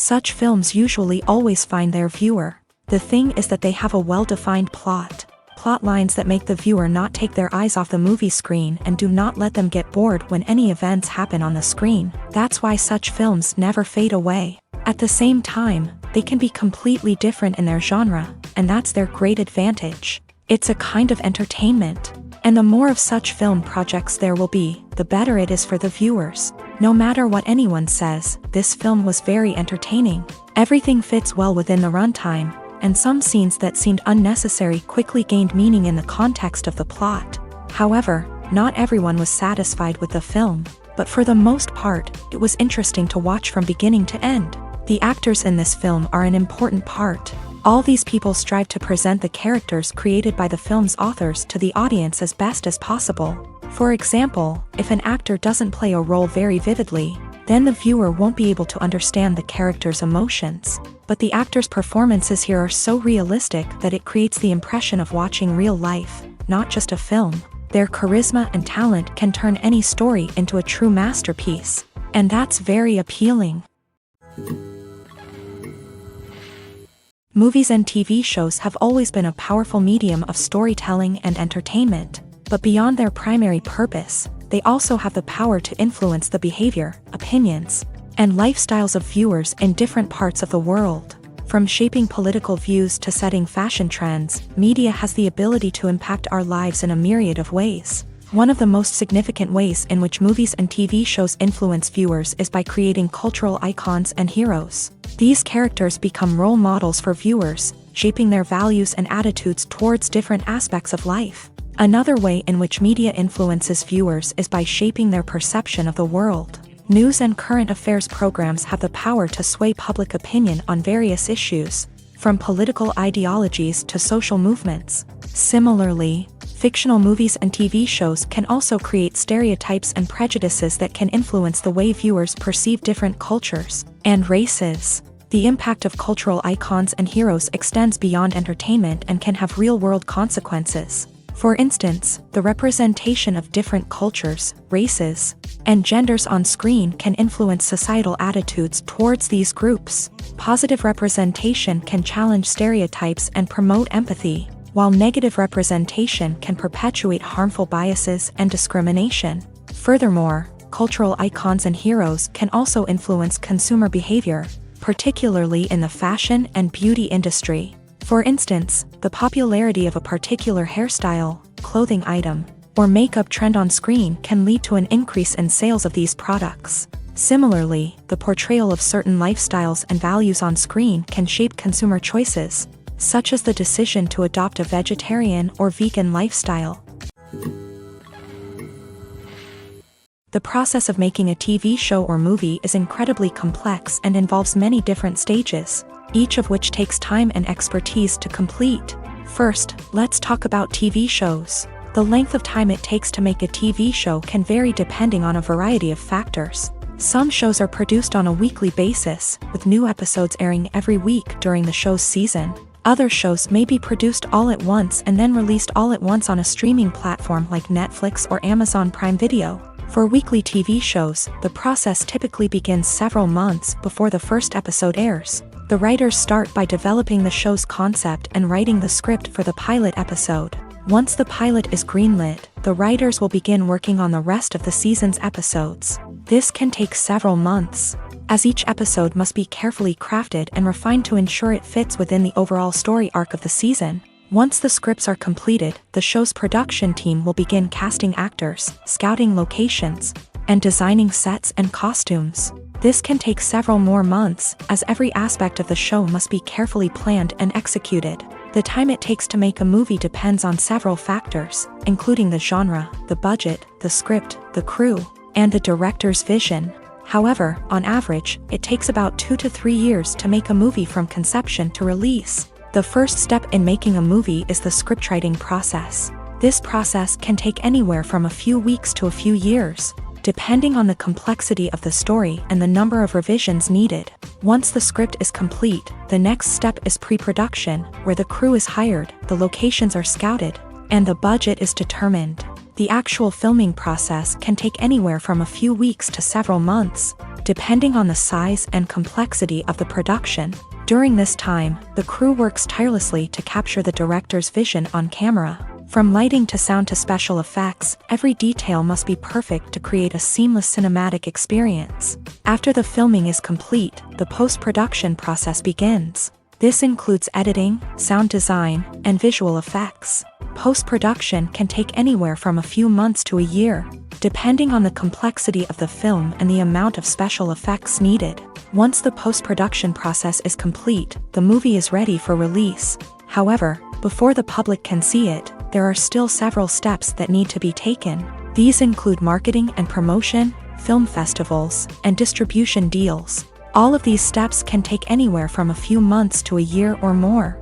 Such films usually always find their viewer. The thing is that they have a well-defined plot lines that make the viewer not take their eyes off the movie screen and do not let them get bored when any events happen on the screen. That's why such films never fade away. At the same time, they can be completely different in their genre, and that's their great advantage. It's a kind of entertainment. And the more of such film projects there will be, the better it is for the viewers. No matter what anyone says, this film was very entertaining. Everything fits well within the runtime, and some scenes that seemed unnecessary quickly gained meaning in the context of the plot. However, not everyone was satisfied with the film, but for the most part, it was interesting to watch from beginning to end. The actors in this film are an important part. All these people strive to present the characters created by the film's authors to the audience as best as possible. For example, if an actor doesn't play a role very vividly, then the viewer won't be able to understand the character's emotions. But the actors' performances here are so realistic that it creates the impression of watching real life, not just a film. Their charisma and talent can turn any story into a true masterpiece. And that's very appealing. Movies and TV shows have always been a powerful medium of storytelling and entertainment, but beyond their primary purpose, they also have the power to influence the behavior, opinions, and lifestyles of viewers in different parts of the world. From shaping political views to setting fashion trends, media has the ability to impact our lives in a myriad of ways. One of the most significant ways in which movies and TV shows influence viewers is by creating cultural icons and heroes. These characters become role models for viewers, shaping their values and attitudes towards different aspects of life. Another way in which media influences viewers is by shaping their perception of the world. News and current affairs programs have the power to sway public opinion on various issues, from political ideologies to social movements. Similarly, fictional movies and TV shows can also create stereotypes and prejudices that can influence the way viewers perceive different cultures and races. The impact of cultural icons and heroes extends beyond entertainment and can have real-world consequences. For instance, the representation of different cultures, races, and genders on screen can influence societal attitudes towards these groups. Positive representation can challenge stereotypes and promote empathy, while negative representation can perpetuate harmful biases and discrimination. Furthermore, cultural icons and heroes can also influence consumer behavior, particularly in the fashion and beauty industry. For instance, the popularity of a particular hairstyle, clothing item, or makeup trend on screen can lead to an increase in sales of these products. Similarly, the portrayal of certain lifestyles and values on screen can shape consumer choices, such as the decision to adopt a vegetarian or vegan lifestyle. The process of making a TV show or movie is incredibly complex and involves many different stages, each of which takes time and expertise to complete. First, let's talk about TV shows. The length of time it takes to make a TV show can vary depending on a variety of factors. Some shows are produced on a weekly basis, with new episodes airing every week during the show's season. Other shows may be produced all at once and then released all at once on a streaming platform like Netflix or Amazon Prime Video. For weekly TV shows, the process typically begins several months before the first episode airs. The writers start by developing the show's concept and writing the script for the pilot episode. Once the pilot is greenlit, the writers will begin working on the rest of the season's episodes. This can take several months, as each episode must be carefully crafted and refined to ensure it fits within the overall story arc of the season. Once the scripts are completed, the show's production team will begin casting actors, scouting locations, and designing sets and costumes. This can take several more months, as every aspect of the show must be carefully planned and executed. The time it takes to make a movie depends on several factors, including the genre, the budget, the script, the crew, and the director's vision. However, on average, it takes about 2 to 3 years to make a movie from conception to release. The first step in making a movie is the scriptwriting process. This process can take anywhere from a few weeks to a few years, depending on the complexity of the story and the number of revisions needed. Once the script is complete, the next step is pre-production, where the crew is hired, the locations are scouted, and the budget is determined. The actual filming process can take anywhere from a few weeks to several months, depending on the size and complexity of the production. During this time, the crew works tirelessly to capture the director's vision on camera. From lighting to sound to special effects, every detail must be perfect to create a seamless cinematic experience. After the filming is complete, the post-production process begins. This includes editing, sound design, and visual effects. Post-production can take anywhere from a few months to a year, depending on the complexity of the film and the amount of special effects needed. Once the post-production process is complete, the movie is ready for release. However, before the public can see it, there are still several steps that need to be taken. These include marketing and promotion, film festivals, and distribution deals. All of these steps can take anywhere from a few months to a year or more.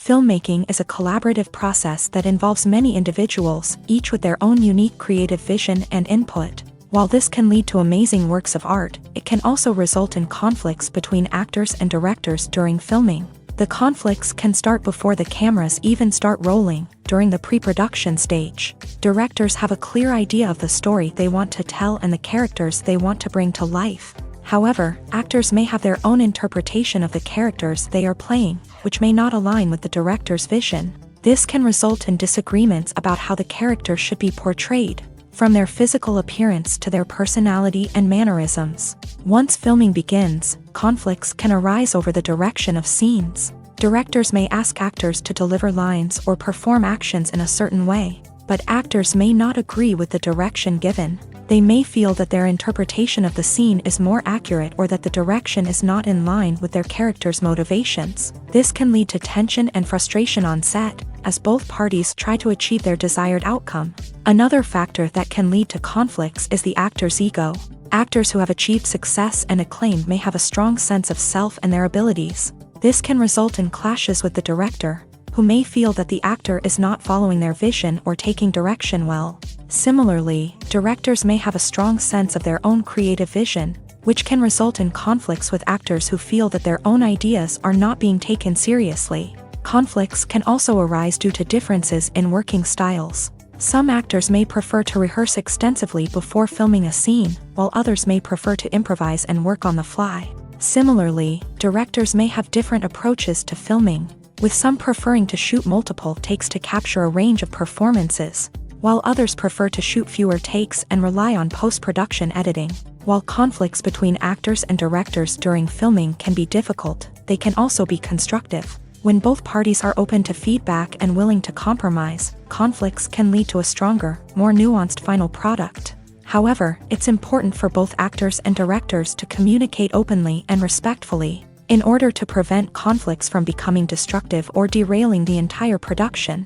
Filmmaking is a collaborative process that involves many individuals, each with their own unique creative vision and input. While this can lead to amazing works of art, it can also result in conflicts between actors and directors during filming. The conflicts can start before the cameras even start rolling, during the pre-production stage. Directors have a clear idea of the story they want to tell and the characters they want to bring to life. However, actors may have their own interpretation of the characters they are playing, which may not align with the director's vision. This can result in disagreements about how the character should be portrayed, from their physical appearance to their personality and mannerisms. Once filming begins, conflicts can arise over the direction of scenes. Directors may ask actors to deliver lines or perform actions in a certain way, but actors may not agree with the direction given. They may feel that their interpretation of the scene is more accurate or that the direction is not in line with their character's motivations. This can lead to tension and frustration on set, as both parties try to achieve their desired outcome. Another factor that can lead to conflicts is the actor's ego. Actors who have achieved success and acclaim may have a strong sense of self and their abilities. This can result in clashes with the director, who may feel that the actor is not following their vision or taking direction well. Similarly, directors may have a strong sense of their own creative vision, which can result in conflicts with actors who feel that their own ideas are not being taken seriously. Conflicts can also arise due to differences in working styles. Some actors may prefer to rehearse extensively before filming a scene, while others may prefer to improvise and work on the fly. Similarly, directors may have different approaches to filming, with some preferring to shoot multiple takes to capture a range of performances, while others prefer to shoot fewer takes and rely on post-production editing. While conflicts between actors and directors during filming can be difficult, they can also be constructive. When both parties are open to feedback and willing to compromise, conflicts can lead to a stronger, more nuanced final product. However, it's important for both actors and directors to communicate openly and respectfully, in order to prevent conflicts from becoming destructive or derailing the entire production.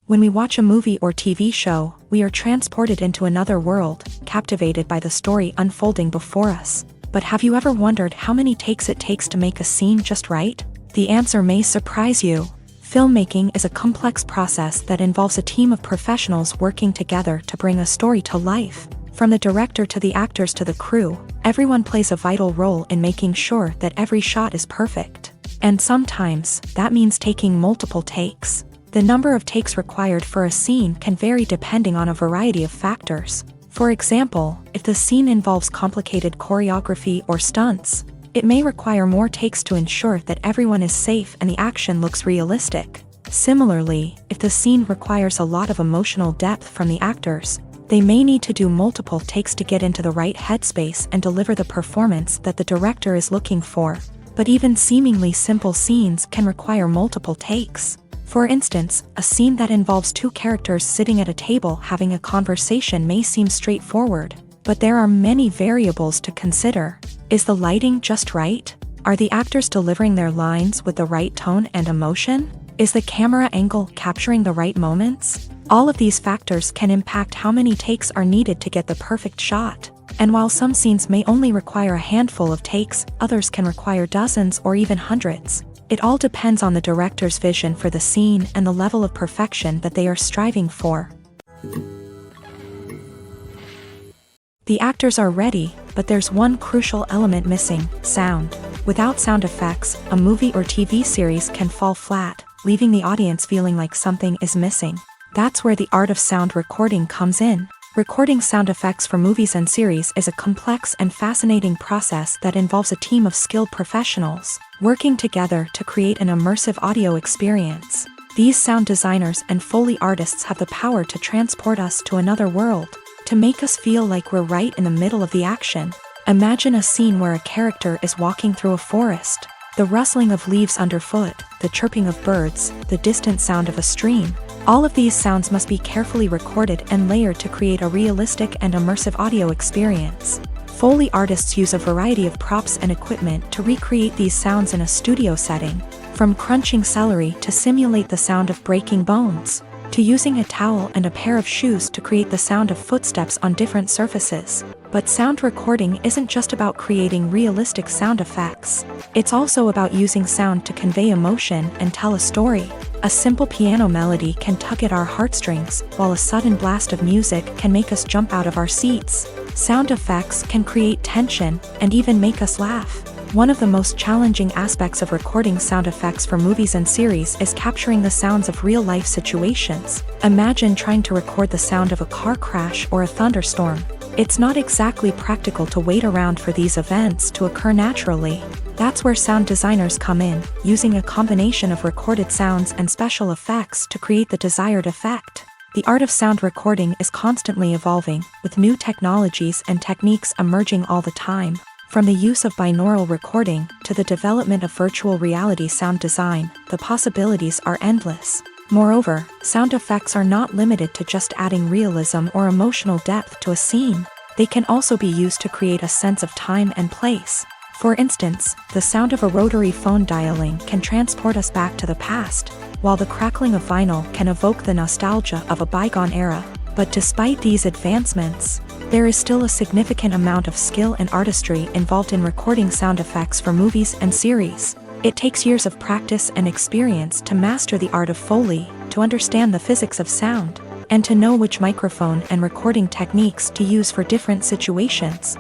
When we watch a movie or TV show, we are transported into another world, captivated by the story unfolding before us. But have you ever wondered how many takes it takes to make a scene just right? The answer may surprise you. Filmmaking is a complex process that involves a team of professionals working together to bring a story to life. From the director to the actors to the crew, everyone plays a vital role in making sure that every shot is perfect. And sometimes, that means taking multiple takes. The number of takes required for a scene can vary depending on a variety of factors. For example, if the scene involves complicated choreography or stunts, it may require more takes to ensure that everyone is safe and the action looks realistic. Similarly, if the scene requires a lot of emotional depth from the actors, they may need to do multiple takes to get into the right headspace and deliver the performance that the director is looking for. But even seemingly simple scenes can require multiple takes. For instance, a scene that involves two characters sitting at a table having a conversation may seem straightforward, but there are many variables to consider. Is the lighting just right? Are the actors delivering their lines with the right tone and emotion? Is the camera angle capturing the right moments? All of these factors can impact how many takes are needed to get the perfect shot. And while some scenes may only require a handful of takes, others can require dozens or even hundreds. It all depends on the director's vision for the scene and the level of perfection that they are striving for. The actors are ready, but there's one crucial element missing: sound. Without sound effects, a movie or TV series can fall flat, leaving the audience feeling like something is missing. That's where the art of sound recording comes in. Recording sound effects for movies and series is a complex and fascinating process that involves a team of skilled professionals working together to create an immersive audio experience. These sound designers and Foley artists have the power to transport us to another world, to make us feel like we're right in the middle of the action. Imagine a scene where a character is walking through a forest. The rustling of leaves underfoot, the chirping of birds, the distant sound of a stream. All of these sounds must be carefully recorded and layered to create a realistic and immersive audio experience. Foley artists use a variety of props and equipment to recreate these sounds in a studio setting, from crunching celery to simulate the sound of breaking bones, to using a towel and a pair of shoes to create the sound of footsteps on different surfaces. But sound recording isn't just about creating realistic sound effects. It's also about using sound to convey emotion and tell a story. A simple piano melody can tug at our heartstrings, while a sudden blast of music can make us jump out of our seats. Sound effects can create tension and even make us laugh. One of the most challenging aspects of recording sound effects for movies and series is capturing the sounds of real-life situations. Imagine trying to record the sound of a car crash or a thunderstorm. It's not exactly practical to wait around for these events to occur naturally. That's where sound designers come in, using a combination of recorded sounds and special effects to create the desired effect. The art of sound recording is constantly evolving, with new technologies and techniques emerging all the time. From the use of binaural recording to the development of virtual reality sound design, the possibilities are endless. Moreover, sound effects are not limited to just adding realism or emotional depth to a scene. They can also be used to create a sense of time and place. For instance, the sound of a rotary phone dialing can transport us back to the past, while the crackling of vinyl can evoke the nostalgia of a bygone era. But despite these advancements, there is still a significant amount of skill and artistry involved in recording sound effects for movies and series. It takes years of practice and experience to master the art of Foley, to understand the physics of sound, and to know which microphone and recording techniques to use for different situations.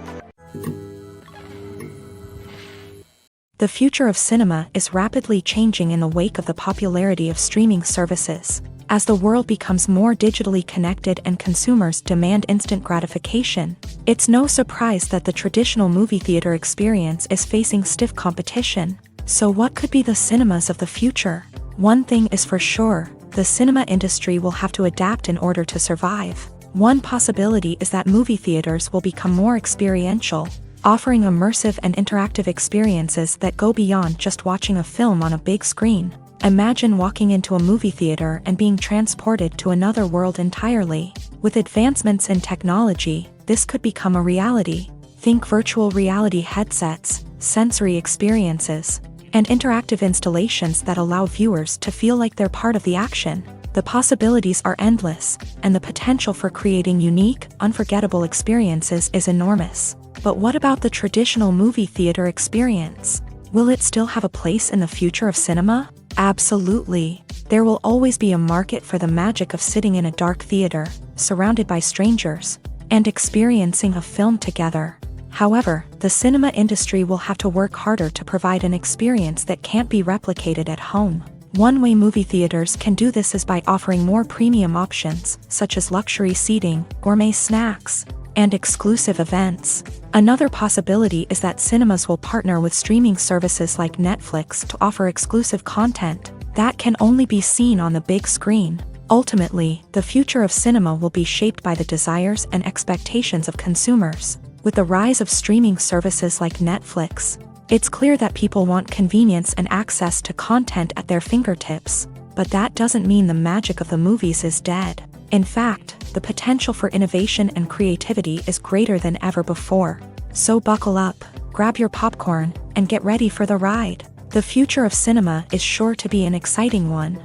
The future of cinema is rapidly changing in the wake of the popularity of streaming services. As the world becomes more digitally connected and consumers demand instant gratification, it's no surprise that the traditional movie theater experience is facing stiff competition. So what could be the cinemas of the future? One thing is for sure, the cinema industry will have to adapt in order to survive. One possibility is that movie theaters will become more experiential, offering immersive and interactive experiences that go beyond just watching a film on a big screen. Imagine walking into a movie theater and being transported to another world entirely. With advancements in technology, this could become a reality. Think virtual reality headsets, sensory experiences, and interactive installations that allow viewers to feel like they're part of the action. The possibilities are endless, and the potential for creating unique, unforgettable experiences is enormous. But what about the traditional movie theater experience? Will it still have a place in the future of cinema? Absolutely. There will always be a market for the magic of sitting in a dark theater, surrounded by strangers, and experiencing a film together. However, the cinema industry will have to work harder to provide an experience that can't be replicated at home. One way movie theaters can do this is by offering more premium options, such as luxury seating, gourmet snacks, and exclusive events. Another possibility is that cinemas will partner with streaming services like Netflix to offer exclusive content that can only be seen on the big screen. Ultimately, the future of cinema will be shaped by the desires and expectations of consumers. With the rise of streaming services like Netflix, it's clear that people want convenience and access to content at their fingertips. But that doesn't mean the magic of the movies is dead. In fact, the potential for innovation and creativity is greater than ever before. So buckle up, grab your popcorn, and get ready for the ride. The future of cinema is sure to be an exciting one.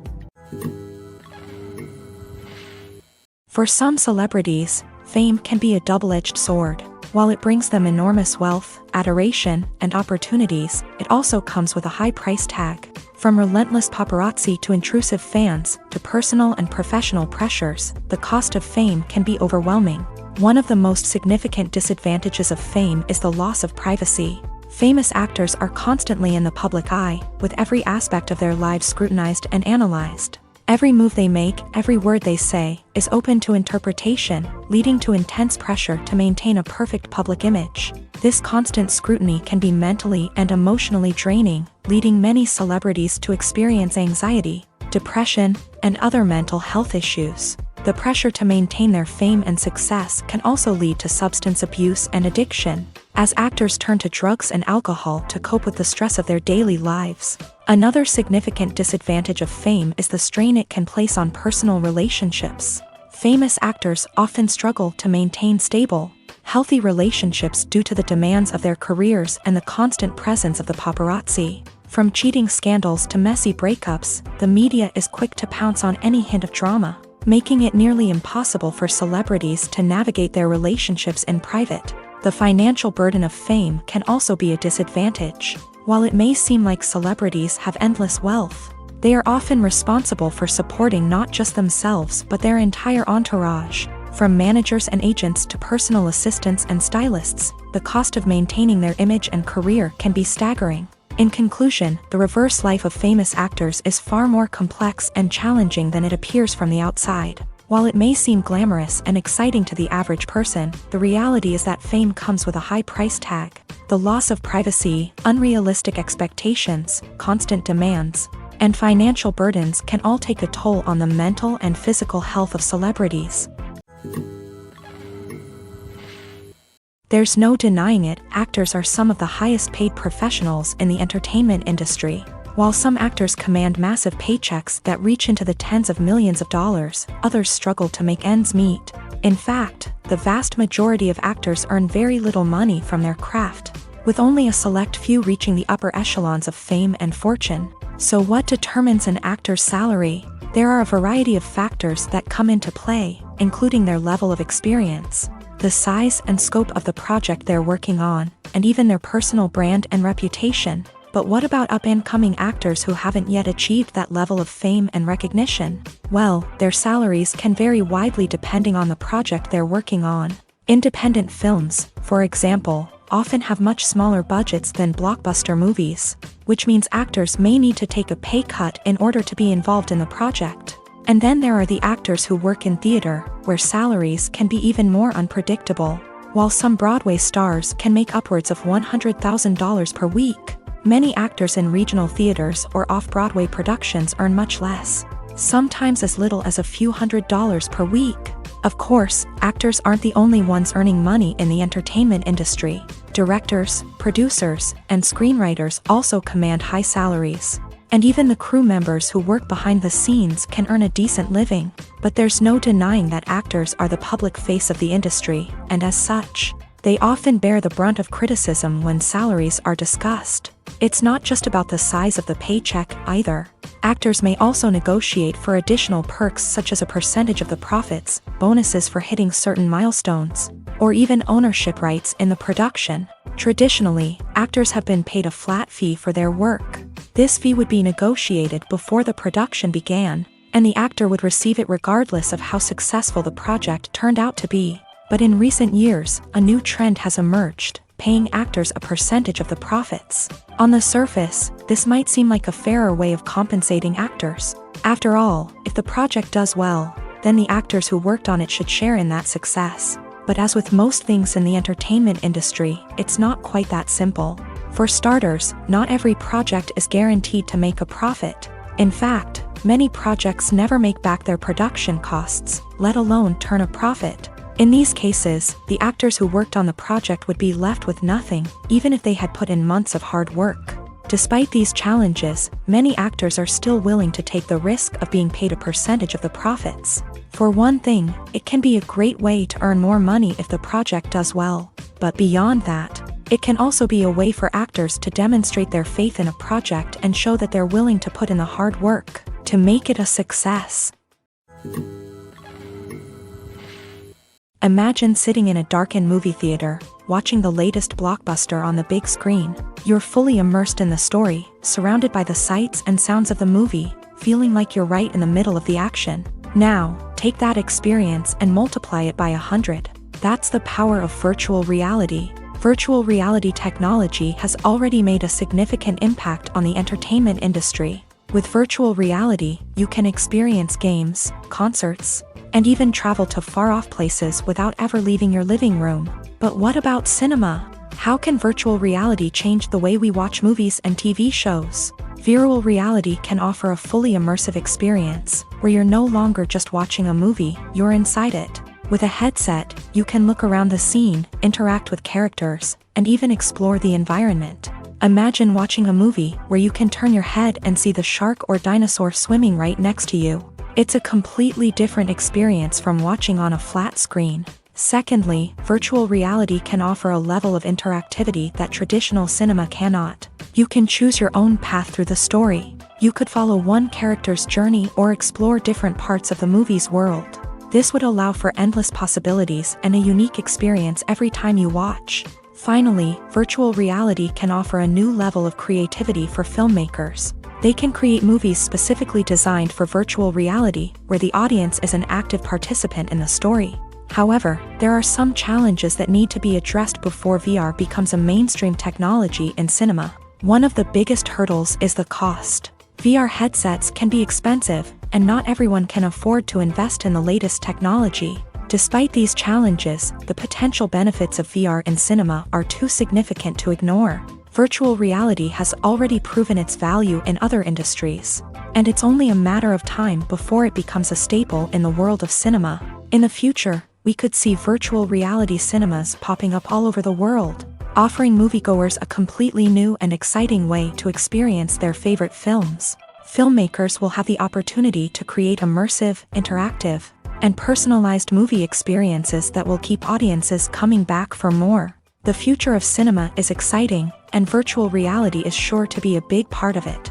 For some celebrities, fame can be a double-edged sword. While it brings them enormous wealth, adoration, and opportunities, it also comes with a high price tag. From relentless paparazzi to intrusive fans, to personal and professional pressures, the cost of fame can be overwhelming. One of the most significant disadvantages of fame is the loss of privacy. Famous actors are constantly in the public eye, with every aspect of their lives scrutinized and analyzed. Every move they make, every word they say, is open to interpretation, leading to intense pressure to maintain a perfect public image. This constant scrutiny can be mentally and emotionally draining, leading many celebrities to experience anxiety, depression, and other mental health issues. The pressure to maintain their fame and success can also lead to substance abuse and addiction, as actors turn to drugs and alcohol to cope with the stress of their daily lives. Another significant disadvantage of fame is the strain it can place on personal relationships. Famous actors often struggle to maintain stable, healthy relationships due to the demands of their careers and the constant presence of the paparazzi. From cheating scandals to messy breakups, the media is quick to pounce on any hint of drama, making it nearly impossible for celebrities to navigate their relationships in private. The financial burden of fame can also be a disadvantage. While it may seem like celebrities have endless wealth, they are often responsible for supporting not just themselves but their entire entourage. From managers and agents to personal assistants and stylists, the cost of maintaining their image and career can be staggering. In conclusion, the reverse life of famous actors is far more complex and challenging than it appears from the outside. While it may seem glamorous and exciting to the average person, the reality is that fame comes with a high price tag. The loss of privacy, unrealistic expectations, constant demands, and financial burdens can all take a toll on the mental and physical health of celebrities. There's no denying it, actors are some of the highest paid professionals in the entertainment industry. While some actors command massive paychecks that reach into the tens of millions of dollars, others struggle to make ends meet. In fact, the vast majority of actors earn very little money from their craft, with only a select few reaching the upper echelons of fame and fortune. So what determines an actor's salary? There are a variety of factors that come into play, including their level of experience, the size and scope of the project they're working on, and even their personal brand and reputation. But what about up-and-coming actors who haven't yet achieved that level of fame and recognition? Well, their salaries can vary widely depending on the project they're working on. Independent films, for example, often have much smaller budgets than blockbuster movies, which means actors may need to take a pay cut in order to be involved in the project. And then there are the actors who work in theater, where salaries can be even more unpredictable. While some Broadway stars can make upwards of $100,000 per week, many actors in regional theaters or off-Broadway productions earn much less, sometimes as little as a few $100s per week. Of course, actors aren't the only ones earning money in the entertainment industry. Directors, producers, and screenwriters also command high salaries. And even the crew members who work behind the scenes can earn a decent living. But there's no denying that actors are the public face of the industry, and as such, they often bear the brunt of criticism when salaries are discussed. It's not just about the size of the paycheck, either. Actors may also negotiate for additional perks such as a percentage of the profits, bonuses for hitting certain milestones, or even ownership rights in the production. Traditionally, actors have been paid a flat fee for their work. This fee would be negotiated before the production began, and the actor would receive it regardless of how successful the project turned out to be. But in recent years, a new trend has emerged, paying actors a percentage of the profits. On the surface, this might seem like a fairer way of compensating actors. After all, if the project does well, then the actors who worked on it should share in that success. But as with most things in the entertainment industry, it's not quite that simple. For starters, not every project is guaranteed to make a profit. In fact, many projects never make back their production costs, let alone turn a profit. In these cases, the actors who worked on the project would be left with nothing, even if they had put in months of hard work. Despite these challenges, many actors are still willing to take the risk of being paid a percentage of the profits. For one thing, it can be a great way to earn more money if the project does well. But beyond that, it can also be a way for actors to demonstrate their faith in a project and show that they're willing to put in the hard work to make it a success. Imagine sitting in a darkened movie theater, watching the latest blockbuster on the big screen. You're fully immersed in the story, surrounded by the sights and sounds of the movie, feeling like you're right in the middle of the action. Now, take that experience and multiply it by 100. That's the power of virtual reality. Virtual reality technology has already made a significant impact on the entertainment industry. With virtual reality, you can experience games, concerts, and even travel to far-off places without ever leaving your living room. But what about cinema? How can virtual reality change the way we watch movies and TV shows? Virtual reality can offer a fully immersive experience, where you're no longer just watching a movie, you're inside it. With a headset, you can look around the scene, interact with characters, and even explore the environment. Imagine watching a movie where you can turn your head and see the shark or dinosaur swimming right next to you. It's a completely different experience from watching on a flat screen. Secondly, virtual reality can offer a level of interactivity that traditional cinema cannot. You can choose your own path through the story. You could follow one character's journey or explore different parts of the movie's world. This would allow for endless possibilities and a unique experience every time you watch. Finally, virtual reality can offer a new level of creativity for filmmakers. They can create movies specifically designed for virtual reality, where the audience is an active participant in the story. However, there are some challenges that need to be addressed before VR becomes a mainstream technology in cinema. One of the biggest hurdles is the cost. VR headsets can be expensive, and not everyone can afford to invest in the latest technology. Despite these challenges, the potential benefits of VR in cinema are too significant to ignore. Virtual reality has already proven its value in other industries, and it's only a matter of time before it becomes a staple in the world of cinema. In the future, we could see virtual reality cinemas popping up all over the world, offering moviegoers a completely new and exciting way to experience their favorite films. Filmmakers will have the opportunity to create immersive, interactive, and personalized movie experiences that will keep audiences coming back for more. The future of cinema is exciting, and virtual reality is sure to be a big part of it.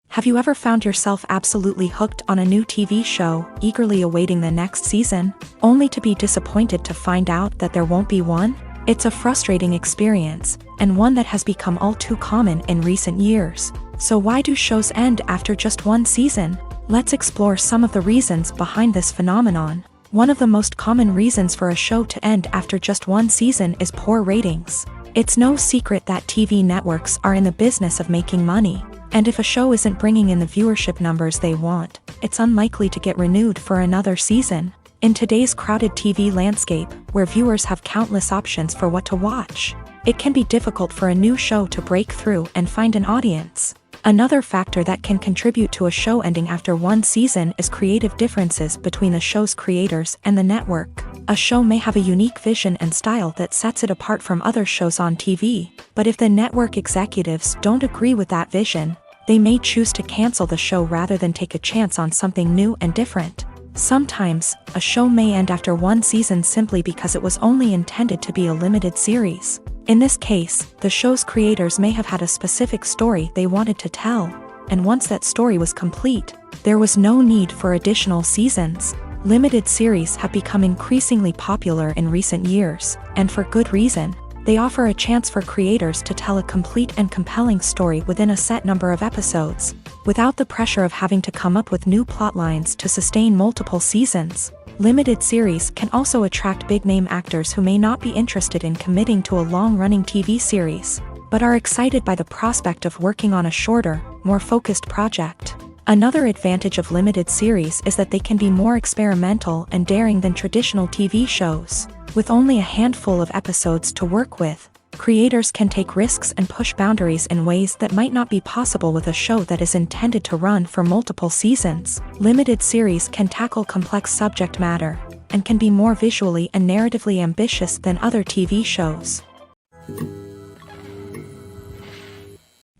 Have you ever found yourself absolutely hooked on a new TV show, eagerly awaiting the next season, only to be disappointed to find out that there won't be one? It's a frustrating experience, and one that has become all too common in recent years. So why do shows end after just one season? Let's explore some of the reasons behind this phenomenon. One of the most common reasons for a show to end after just one season is poor ratings. It's no secret that TV networks are in the business of making money. And if a show isn't bringing in the viewership numbers they want, it's unlikely to get renewed for another season. In today's crowded TV landscape, where viewers have countless options for what to watch, it can be difficult for a new show to break through and find an audience. Another factor that can contribute to a show ending after one season is creative differences between the show's creators and the network. A show may have a unique vision and style that sets it apart from other shows on TV, but if the network executives don't agree with that vision, they may choose to cancel the show rather than take a chance on something new and different. Sometimes, a show may end after one season simply because it was only intended to be a limited series. In this case, the show's creators may have had a specific story they wanted to tell, and once that story was complete, there was no need for additional seasons. Limited series have become increasingly popular in recent years, and for good reason. They offer a chance for creators to tell a complete and compelling story within a set number of episodes, without the pressure of having to come up with new plotlines to sustain multiple seasons. Limited series can also attract big-name actors who may not be interested in committing to a long-running TV series, but are excited by the prospect of working on a shorter, more focused project. Another advantage of limited series is that they can be more experimental and daring than traditional TV shows. With only a handful of episodes to work with, creators can take risks and push boundaries in ways that might not be possible with a show that is intended to run for multiple seasons. Limited series can tackle complex subject matter, and can be more visually and narratively ambitious than other TV shows.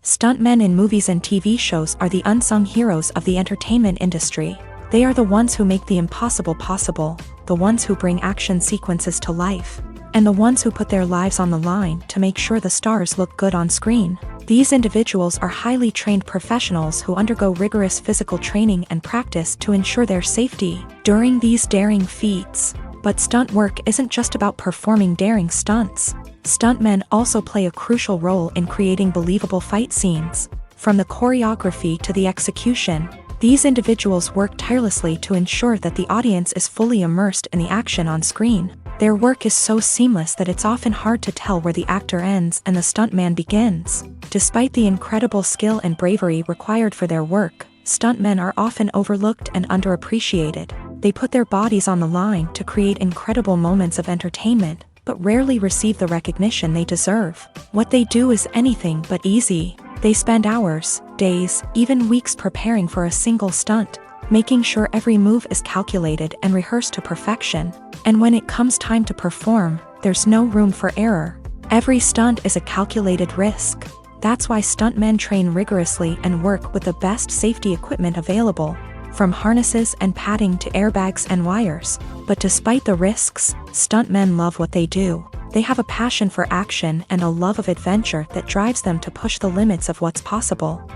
Stuntmen in movies and TV shows are the unsung heroes of the entertainment industry. They are the ones who make the impossible possible, the ones who bring action sequences to life, and the ones who put their lives on the line to make sure the stars look good on screen. These individuals are highly trained professionals who undergo rigorous physical training and practice to ensure their safety during these daring feats. But stunt work isn't just about performing daring stunts. Stuntmen also play a crucial role in creating believable fight scenes. From the choreography to the execution, these individuals work tirelessly to ensure that the audience is fully immersed in the action on screen. Their work is so seamless that it's often hard to tell where the actor ends and the stuntman begins. Despite the incredible skill and bravery required for their work, stuntmen are often overlooked and underappreciated. They put their bodies on the line to create incredible moments of entertainment, but rarely receive the recognition they deserve. What they do is anything but easy. They spend hours, days, even weeks preparing for a single stunt, making sure every move is calculated and rehearsed to perfection. And when it comes time to perform, there's no room for error. Every stunt is a calculated risk. That's why stuntmen train rigorously and work with the best safety equipment available, from harnesses and padding to airbags and wires. But despite the risks, stuntmen love what they do. They have a passion for action and a love of adventure that drives them to push the limits of what's possible.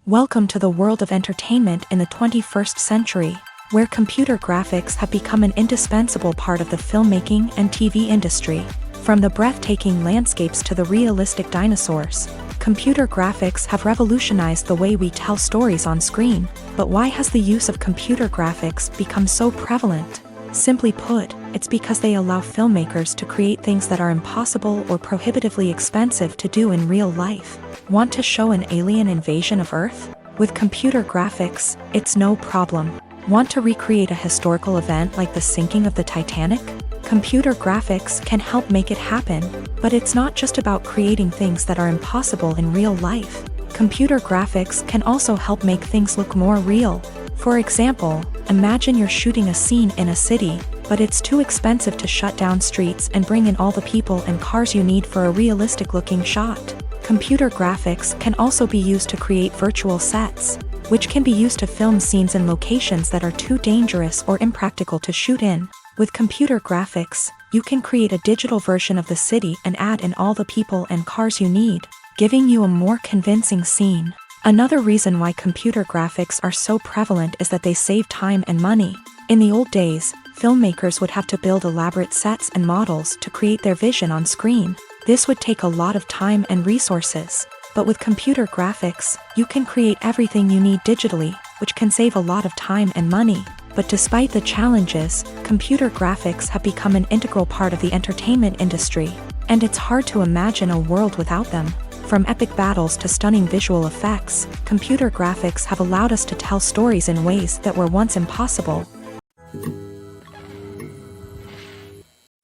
Welcome to the world of entertainment in the 21st century, where computer graphics have become an indispensable part of the filmmaking and TV industry. From the breathtaking landscapes to the realistic dinosaurs, computer graphics have revolutionized the way we tell stories on screen. But why has the use of computer graphics become so prevalent? Simply put, it's because they allow filmmakers to create things that are impossible or prohibitively expensive to do in real life. Want to show an alien invasion of Earth? With computer graphics, it's no problem. Want to recreate a historical event like the sinking of the Titanic? Computer graphics can help make it happen, but it's not just about creating things that are impossible in real life. Computer graphics can also help make things look more real. For example, imagine you're shooting a scene in a city, but it's too expensive to shut down streets and bring in all the people and cars you need for a realistic-looking shot. Computer graphics can also be used to create virtual sets, which can be used to film scenes in locations that are too dangerous or impractical to shoot in. With computer graphics, you can create a digital version of the city and add in all the people and cars you need, giving you a more convincing scene. Another reason why computer graphics are so prevalent is that they save time and money. In the old days, filmmakers would have to build elaborate sets and models to create their vision on screen. This would take a lot of time and resources. But with computer graphics, you can create everything you need digitally, which can save a lot of time and money. But despite the challenges, computer graphics have become an integral part of the entertainment industry, and it's hard to imagine a world without them. From epic battles to stunning visual effects, computer graphics have allowed us to tell stories in ways that were once impossible.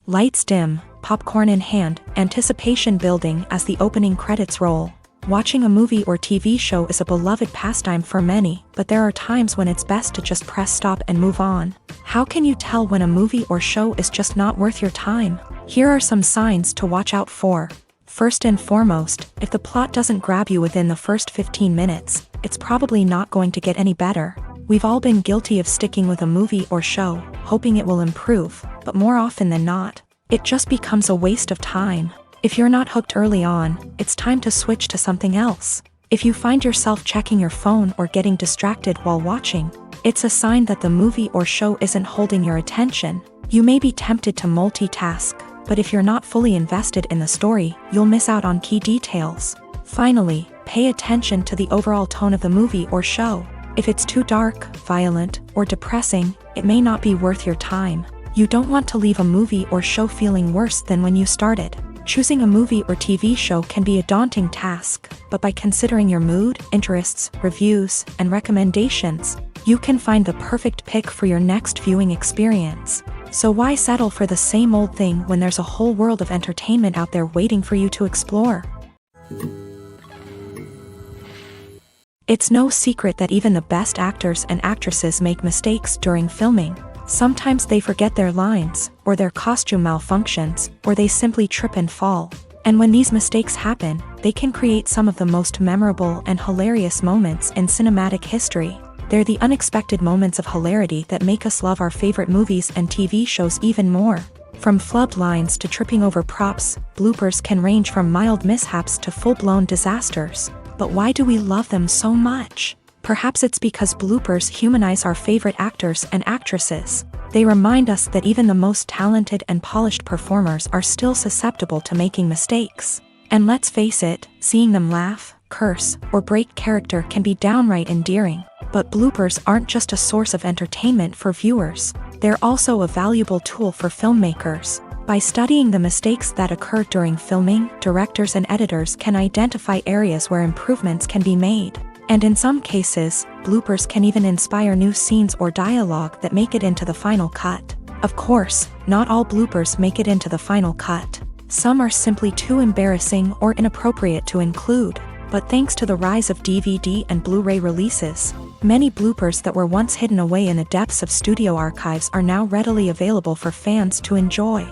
Lights dim, popcorn in hand, anticipation building as the opening credits roll. Watching a movie or TV show is a beloved pastime for many, but there are times when it's best to just press stop and move on. How can you tell when a movie or show is just not worth your time? Here are some signs to watch out for. First and foremost, if the plot doesn't grab you within the first 15 minutes, it's probably not going to get any better. We've all been guilty of sticking with a movie or show, hoping it will improve, but more often than not, it just becomes a waste of time. If you're not hooked early on, it's time to switch to something else. If you find yourself checking your phone or getting distracted while watching, it's a sign that the movie or show isn't holding your attention. You may be tempted to multitask, but if you're not fully invested in the story, you'll miss out on key details. Finally, pay attention to the overall tone of the movie or show. If it's too dark, violent, or depressing, it may not be worth your time. You don't want to leave a movie or show feeling worse than when you started. Choosing a movie or TV show can be a daunting task, but by considering your mood, interests, reviews, and recommendations, you can find the perfect pick for your next viewing experience. So why settle for the same old thing when there's a whole world of entertainment out there waiting for you to explore? It's no secret that even the best actors and actresses make mistakes during filming. Sometimes they forget their lines, or their costume malfunctions, or they simply trip and fall. And when these mistakes happen, they can create some of the most memorable and hilarious moments in cinematic history. They're the unexpected moments of hilarity that make us love our favorite movies and TV shows even more. From flubbed lines to tripping over props, bloopers can range from mild mishaps to full-blown disasters. But why do we love them so much? Perhaps it's because bloopers humanize our favorite actors and actresses. They remind us that even the most talented and polished performers are still susceptible to making mistakes. And let's face it, seeing them laugh, curse, or break character can be downright endearing. But bloopers aren't just a source of entertainment for viewers, they're also a valuable tool for filmmakers. By studying the mistakes that occur during filming, directors and editors can identify areas where improvements can be made. And in some cases, bloopers can even inspire new scenes or dialogue that make it into the final cut. Of course, not all bloopers make it into the final cut. Some are simply too embarrassing or inappropriate to include. But thanks to the rise of DVD and Blu-ray releases, many bloopers that were once hidden away in the depths of studio archives are now readily available for fans to enjoy.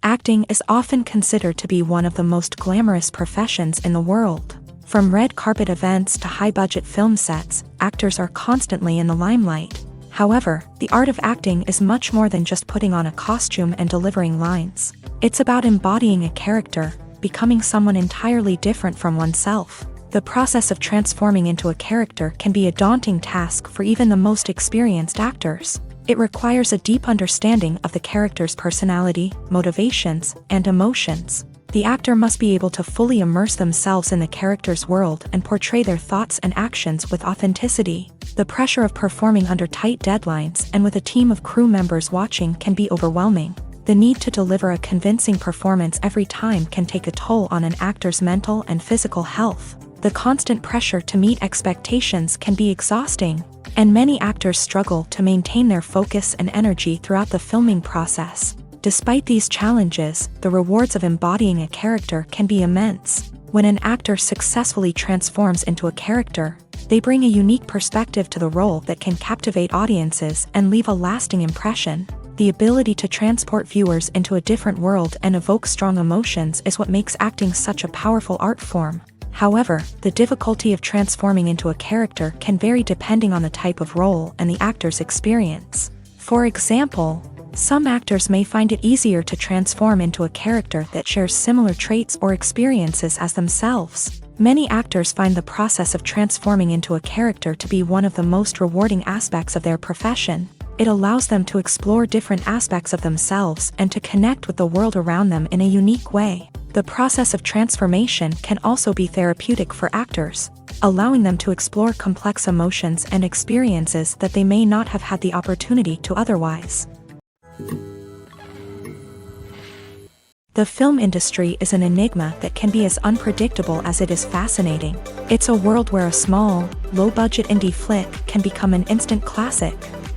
Acting is often considered to be one of the most glamorous professions in the world. From red carpet events to high-budget film sets, actors are constantly in the limelight. However, the art of acting is much more than just putting on a costume and delivering lines. It's about embodying a character, becoming someone entirely different from oneself. The process of transforming into a character can be a daunting task for even the most experienced actors. It requires a deep understanding of the character's personality, motivations, and emotions. The actor must be able to fully immerse themselves in the character's world and portray their thoughts and actions with authenticity. The pressure of performing under tight deadlines and with a team of crew members watching can be overwhelming. The need to deliver a convincing performance every time can take a toll on an actor's mental and physical health. The constant pressure to meet expectations can be exhausting, and many actors struggle to maintain their focus and energy throughout the filming process. Despite these challenges, the rewards of embodying a character can be immense. When an actor successfully transforms into a character, they bring a unique perspective to the role that can captivate audiences and leave a lasting impression. The ability to transport viewers into a different world and evoke strong emotions is what makes acting such a powerful art form. However, the difficulty of transforming into a character can vary depending on the type of role and the actor's experience. For example, some actors may find it easier to transform into a character that shares similar traits or experiences as themselves. Many actors find the process of transforming into a character to be one of the most rewarding aspects of their profession. It allows them to explore different aspects of themselves and to connect with the world around them in a unique way. The process of transformation can also be therapeutic for actors, allowing them to explore complex emotions and experiences that they may not have had the opportunity to otherwise. The film industry is an enigma that can be as unpredictable as it is fascinating. It's a world where a small, low-budget indie flick can become an instant classic,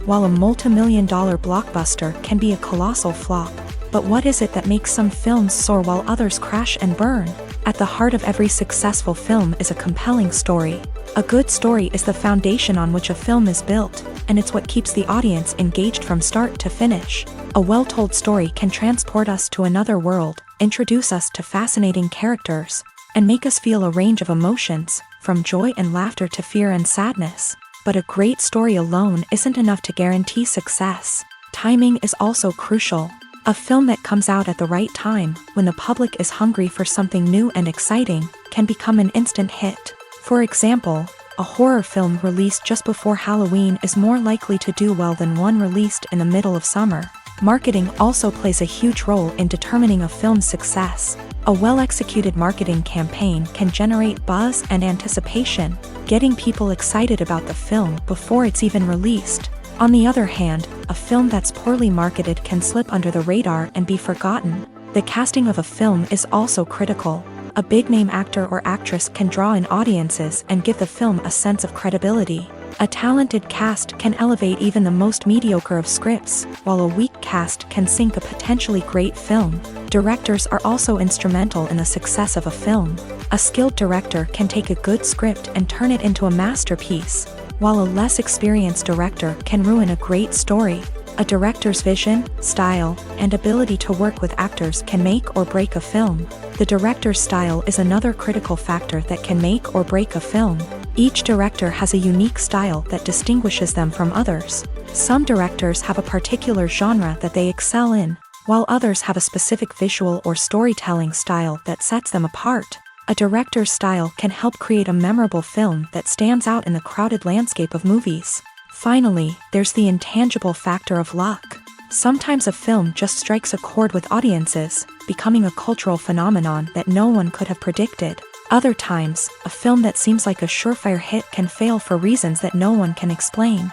while a multi-million-dollar blockbuster can be a colossal flop. But what is it that makes some films soar while others crash and burn? At the heart of every successful film is a compelling story. A good story is the foundation on which a film is built, and it's what keeps the audience engaged from start to finish. A well-told story can transport us to another world, introduce us to fascinating characters, and make us feel a range of emotions, from joy and laughter to fear and sadness. But a great story alone isn't enough to guarantee success. Timing is also crucial. A film that comes out at the right time, when the public is hungry for something new and exciting, can become an instant hit. For example, a horror film released just before Halloween is more likely to do well than one released in the middle of summer. Marketing also plays a huge role in determining a film's success. A well-executed marketing campaign can generate buzz and anticipation, getting people excited about the film before it's even released. On the other hand, a film that's poorly marketed can slip under the radar and be forgotten. The casting of a film is also critical. A big-name actor or actress can draw in audiences and give the film a sense of credibility. A talented cast can elevate even the most mediocre of scripts, while a weak cast can sink a potentially great film. Directors are also instrumental in the success of a film. A skilled director can take a good script and turn it into a masterpiece, while a less experienced director can ruin a great story. A director's vision, style, and ability to work with actors can make or break a film. The director's style is another critical factor that can make or break a film. Each director has a unique style that distinguishes them from others. Some directors have a particular genre that they excel in, while others have a specific visual or storytelling style that sets them apart. A director's style can help create a memorable film that stands out in the crowded landscape of movies. Finally, there's the intangible factor of luck. Sometimes a film just strikes a chord with audiences, becoming a cultural phenomenon that no one could have predicted. Other times, a film that seems like a surefire hit can fail for reasons that no one can explain.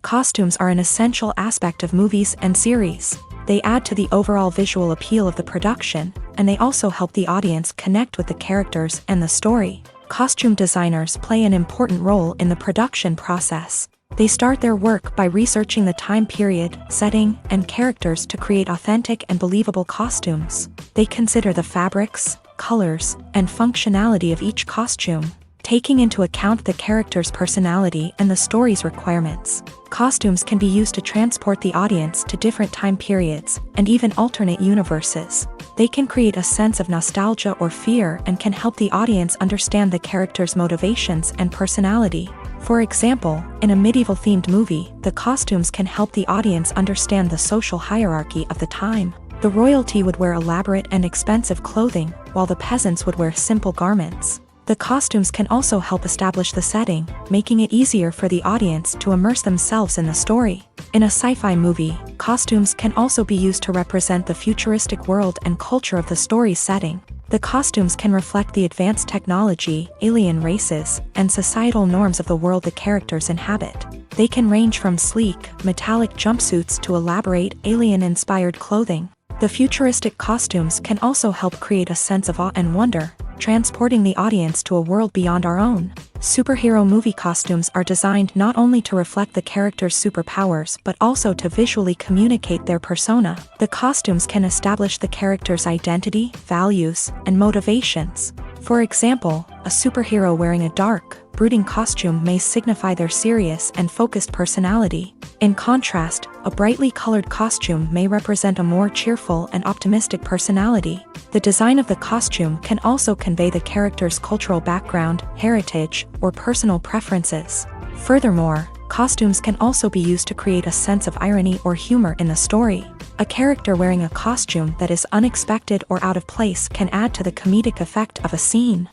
Costumes are an essential aspect of movies and series. They add to the overall visual appeal of the production, and they also help the audience connect with the characters and the story. Costume designers play an important role in the production process. They start their work by researching the time period, setting, and characters to create authentic and believable costumes. They consider the fabrics, colors, and functionality of each costume, taking into account the character's personality and the story's requirements. Costumes can be used to transport the audience to different time periods, and even alternate universes. They can create a sense of nostalgia or fear and can help the audience understand the character's motivations and personality. For example, in a medieval-themed movie, the costumes can help the audience understand the social hierarchy of the time. The royalty would wear elaborate and expensive clothing, while the peasants would wear simple garments. The costumes can also help establish the setting, making it easier for the audience to immerse themselves in the story. In a sci-fi movie, costumes can also be used to represent the futuristic world and culture of the story's setting. The costumes can reflect the advanced technology, alien races, and societal norms of the world the characters inhabit. They can range from sleek, metallic jumpsuits to elaborate, alien-inspired clothing. The futuristic costumes can also help create a sense of awe and wonder, transporting the audience to a world beyond our own. Superhero movie costumes are designed not only to reflect the character's superpowers but also to visually communicate their persona. The costumes can establish the character's identity, values, and motivations. For example, a superhero wearing a dark, brooding costume may signify their serious and focused personality. In contrast, a brightly colored costume may represent a more cheerful and optimistic personality. The design of the costume can also convey the character's cultural background, heritage, or personal preferences. Furthermore, costumes can also be used to create a sense of irony or humor in the story. A character wearing a costume that is unexpected or out of place can add to the comedic effect of a scene.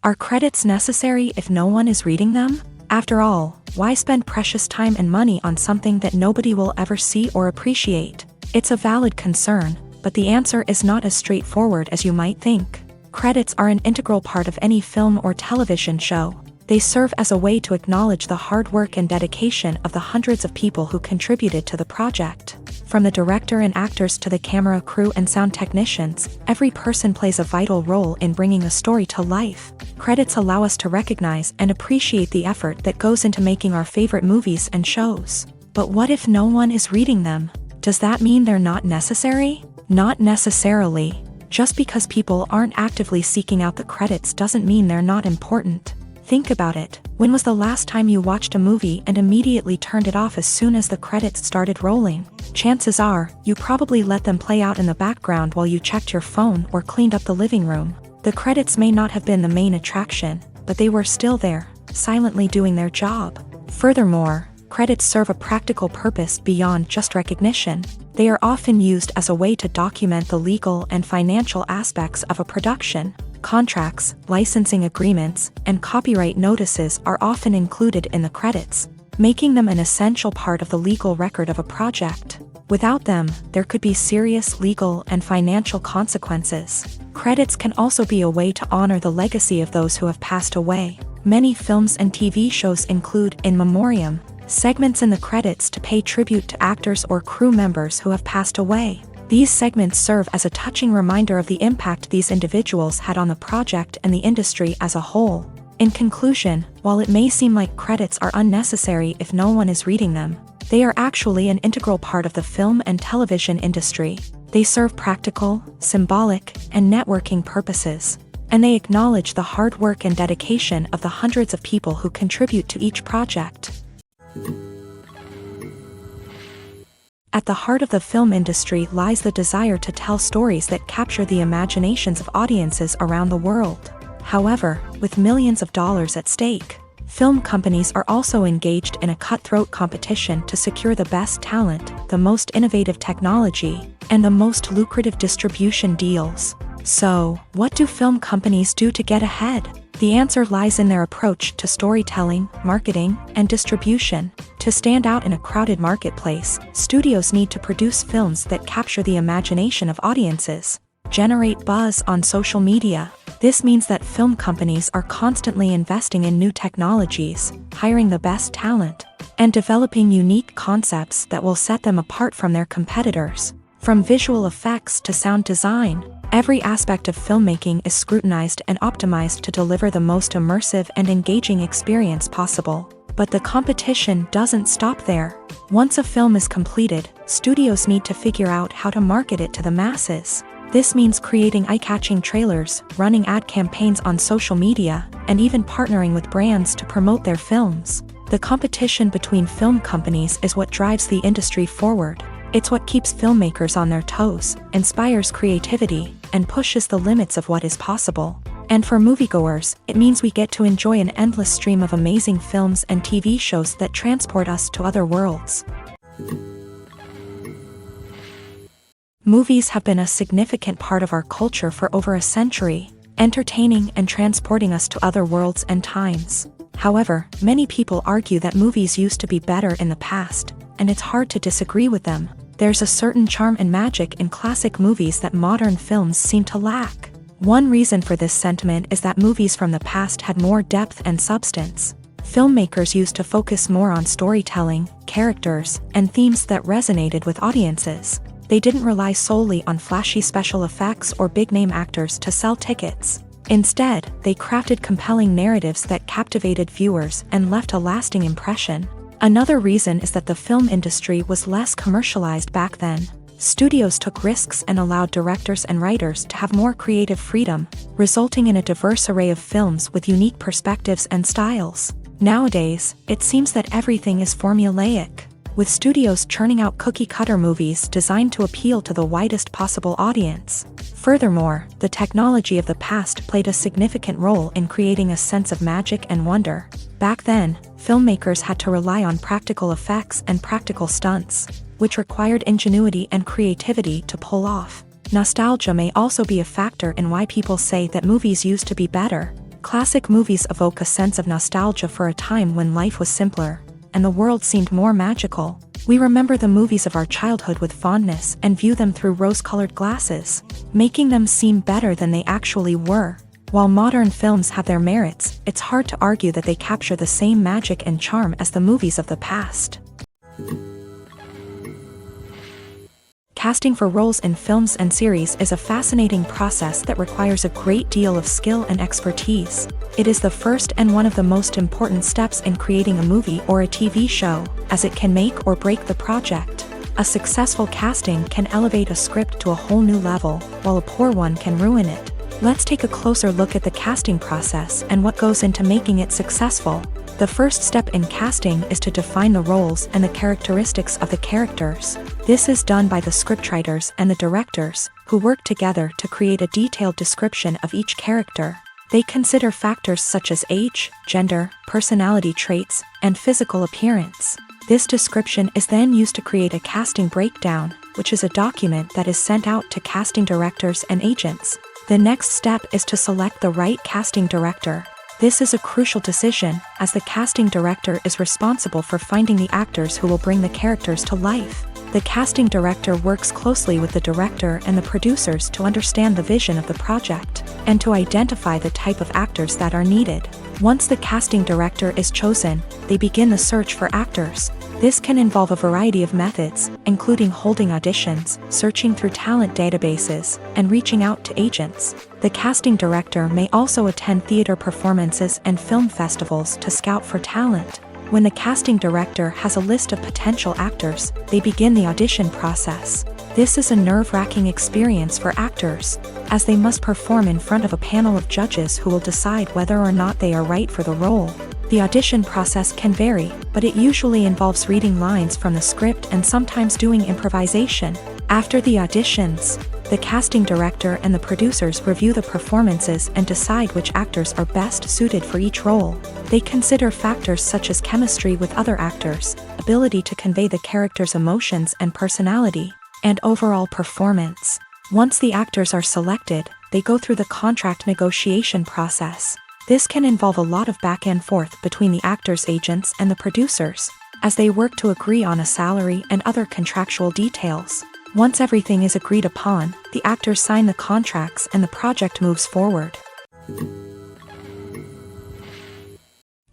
Are credits necessary if no one is reading them? After all, why spend precious time and money on something that nobody will ever see or appreciate? It's a valid concern, but the answer is not as straightforward as you might think. Credits are an integral part of any film or television show. They serve as a way to acknowledge the hard work and dedication of the hundreds of people who contributed to the project. From the director and actors to the camera crew and sound technicians, every person plays a vital role in bringing a story to life. Credits allow us to recognize and appreciate the effort that goes into making our favorite movies and shows. But what if no one is reading them? Does that mean they're not necessary? Not necessarily. Just because people aren't actively seeking out the credits doesn't mean they're not important. Think about it. When was the last time you watched a movie and immediately turned it off as soon as the credits started rolling? Chances are, you probably let them play out in the background while you checked your phone or cleaned up the living room. The credits may not have been the main attraction, but they were still there, silently doing their job. Furthermore, credits serve a practical purpose beyond just recognition. They are often used as a way to document the legal and financial aspects of a production. Contracts, licensing agreements, and copyright notices are often included in the credits, making them an essential part of the legal record of a project. Without them, there could be serious legal and financial consequences. Credits can also be a way to honor the legacy of those who have passed away. Many films and TV shows include in memoriam segments in the credits to pay tribute to actors or crew members who have passed away. These segments serve as a touching reminder of the impact these individuals had on the project and the industry as a whole. In conclusion, while it may seem like credits are unnecessary if no one is reading them, they are actually an integral part of the film and television industry. They serve practical, symbolic, and networking purposes, and they acknowledge the hard work and dedication of the hundreds of people who contribute to each project. At the heart of the film industry lies the desire to tell stories that capture the imaginations of audiences around the world. However, with millions of dollars at stake, film companies are also engaged in a cutthroat competition to secure the best talent, the most innovative technology, and the most lucrative distribution deals. So, what do film companies do to get ahead? The answer lies in their approach to storytelling, marketing, and distribution. To stand out in a crowded marketplace, studios need to produce films that capture the imagination of audiences, generate buzz on social media. This means that film companies are constantly investing in new technologies, hiring the best talent, and developing unique concepts that will set them apart from their competitors. From visual effects to sound design, every aspect of filmmaking is scrutinized and optimized to deliver the most immersive and engaging experience possible. But the competition doesn't stop there. Once a film is completed, studios need to figure out how to market it to the masses. This means creating eye-catching trailers, running ad campaigns on social media, and even partnering with brands to promote their films. The competition between film companies is what drives the industry forward. It's what keeps filmmakers on their toes, inspires creativity, and pushes the limits of what is possible. And for moviegoers, it means we get to enjoy an endless stream of amazing films and TV shows that transport us to other worlds. Movies have been a significant part of our culture for over a century, entertaining and transporting us to other worlds and times. However, many people argue that movies used to be better in the past, and it's hard to disagree with them. There's a certain charm and magic in classic movies that modern films seem to lack. One reason for this sentiment is that movies from the past had more depth and substance. Filmmakers used to focus more on storytelling, characters, and themes that resonated with audiences. They didn't rely solely on flashy special effects or big-name actors to sell tickets. Instead, they crafted compelling narratives that captivated viewers and left a lasting impression. Another reason is that the film industry was less commercialized back then. Studios took risks and allowed directors and writers to have more creative freedom, resulting in a diverse array of films with unique perspectives and styles. Nowadays, it seems that everything is formulaic, with studios churning out cookie-cutter movies designed to appeal to the widest possible audience. Furthermore, the technology of the past played a significant role in creating a sense of magic and wonder. Back then, filmmakers had to rely on practical effects and practical stunts, which required ingenuity and creativity to pull off. Nostalgia may also be a factor in why people say that movies used to be better. Classic movies evoke a sense of nostalgia for a time when life was simpler, and the world seemed more magical. We remember the movies of our childhood with fondness and view them through rose-colored glasses, making them seem better than they actually were. While modern films have their merits, it's hard to argue that they capture the same magic and charm as the movies of the past. Casting for roles in films and series is a fascinating process that requires a great deal of skill and expertise. It is the first and one of the most important steps in creating a movie or a TV show, as it can make or break the project. A successful casting can elevate a script to a whole new level, while a poor one can ruin it. Let's take a closer look at the casting process and what goes into making it successful. The first step in casting is to define the roles and the characteristics of the characters. This is done by the scriptwriters and the directors, who work together to create a detailed description of each character. They consider factors such as age, gender, personality traits, and physical appearance. This description is then used to create a casting breakdown, which is a document that is sent out to casting directors and agents. The next step is to select the right casting director. This is a crucial decision, as the casting director is responsible for finding the actors who will bring the characters to life. The casting director works closely with the director and the producers to understand the vision of the project, and to identify the type of actors that are needed. Once the casting director is chosen, they begin the search for actors. This can involve a variety of methods, including holding auditions, searching through talent databases, and reaching out to agents. The casting director may also attend theater performances and film festivals to scout for talent. When the casting director has a list of potential actors, they begin the audition process. This is a nerve-wracking experience for actors, as they must perform in front of a panel of judges who will decide whether or not they are right for the role. The audition process can vary, but it usually involves reading lines from the script and sometimes doing improvisation. After the auditions, the casting director and the producers review the performances and decide which actors are best suited for each role. They consider factors such as chemistry with other actors, ability to convey the character's emotions and personality, and overall performance. Once the actors are selected, they go through the contract negotiation process. This can involve a lot of back and forth between the actors' agents and the producers, as they work to agree on a salary and other contractual details. Once everything is agreed upon, the actors sign the contracts and the project moves forward.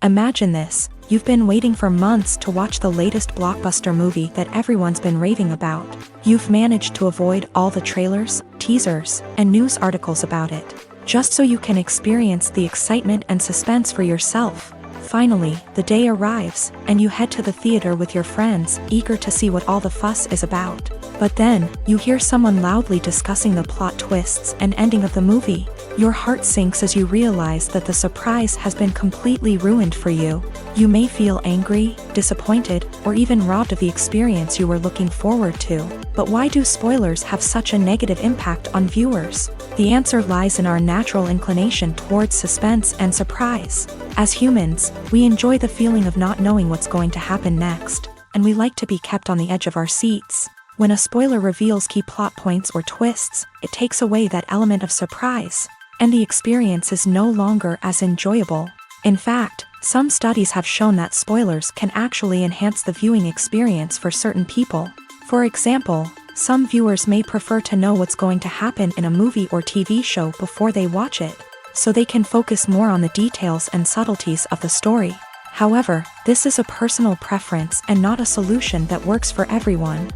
Imagine this: you've been waiting for months to watch the latest blockbuster movie that everyone's been raving about. You've managed to avoid all the trailers, teasers, and news articles about it, just so you can experience the excitement and suspense for yourself. Finally, the day arrives, and you head to the theater with your friends, eager to see what all the fuss is about. But then, you hear someone loudly discussing the plot twists and ending of the movie. Your heart sinks as you realize that the surprise has been completely ruined for you. You may feel angry, disappointed, or even robbed of the experience you were looking forward to. But why do spoilers have such a negative impact on viewers? The answer lies in our natural inclination towards suspense and surprise. As humans, we enjoy the feeling of not knowing what's going to happen next, and we like to be kept on the edge of our seats. When a spoiler reveals key plot points or twists, it takes away that element of surprise, and the experience is no longer as enjoyable. In fact, some studies have shown that spoilers can actually enhance the viewing experience for certain people. For example, some viewers may prefer to know what's going to happen in a movie or TV show before they watch it, so they can focus more on the details and subtleties of the story. However, this is a personal preference and not a solution that works for everyone.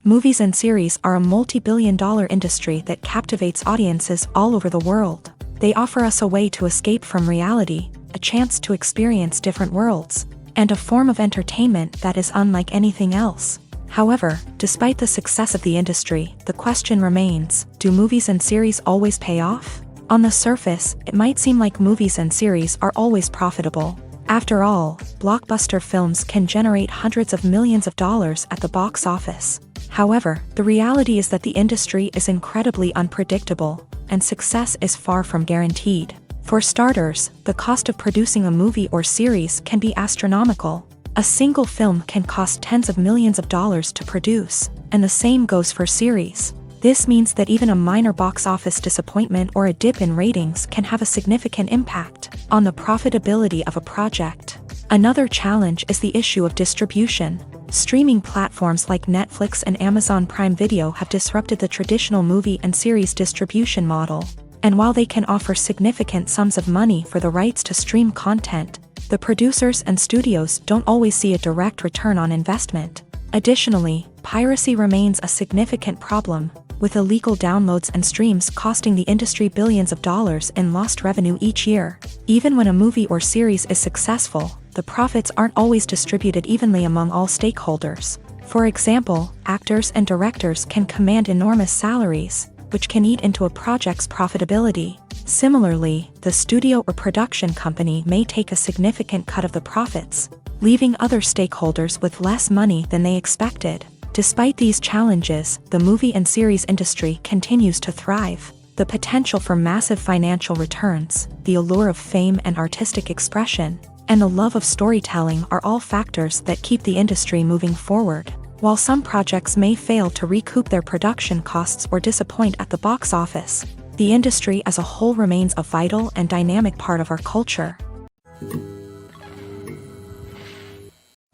Movies and series are a multi-billion-dollar industry that captivates audiences all over the world. They offer us a way to escape from reality, a chance to experience different worlds, and a form of entertainment that is unlike anything else. However, despite the success of the industry, the question remains: do movies and series always pay off? On the surface, it might seem like movies and series are always profitable. After all, blockbuster films can generate hundreds of millions of dollars at the box office. However, the reality is that the industry is incredibly unpredictable, and success is far from guaranteed. For starters, the cost of producing a movie or series can be astronomical. A single film can cost tens of millions of dollars to produce, and the same goes for series. This means that even a minor box office disappointment or a dip in ratings can have a significant impact on the profitability of a project. Another challenge is the issue of distribution. Streaming platforms like Netflix and Amazon Prime Video have disrupted the traditional movie and series distribution model. And while they can offer significant sums of money for the rights to stream content, the producers and studios don't always see a direct return on investment. Additionally, piracy remains a significant problem, with illegal downloads and streams costing the industry billions of dollars in lost revenue each year. Even when a movie or series is successful, the profits aren't always distributed evenly among all stakeholders. For example, actors and directors can command enormous salaries, which can eat into a project's profitability. Similarly, the studio or production company may take a significant cut of the profits, leaving other stakeholders with less money than they expected. Despite these challenges, the movie and series industry continues to thrive. The potential for massive financial returns, the allure of fame and artistic expression, and the love of storytelling are all factors that keep the industry moving forward. While some projects may fail to recoup their production costs or disappoint at the box office, the industry as a whole remains a vital and dynamic part of our culture.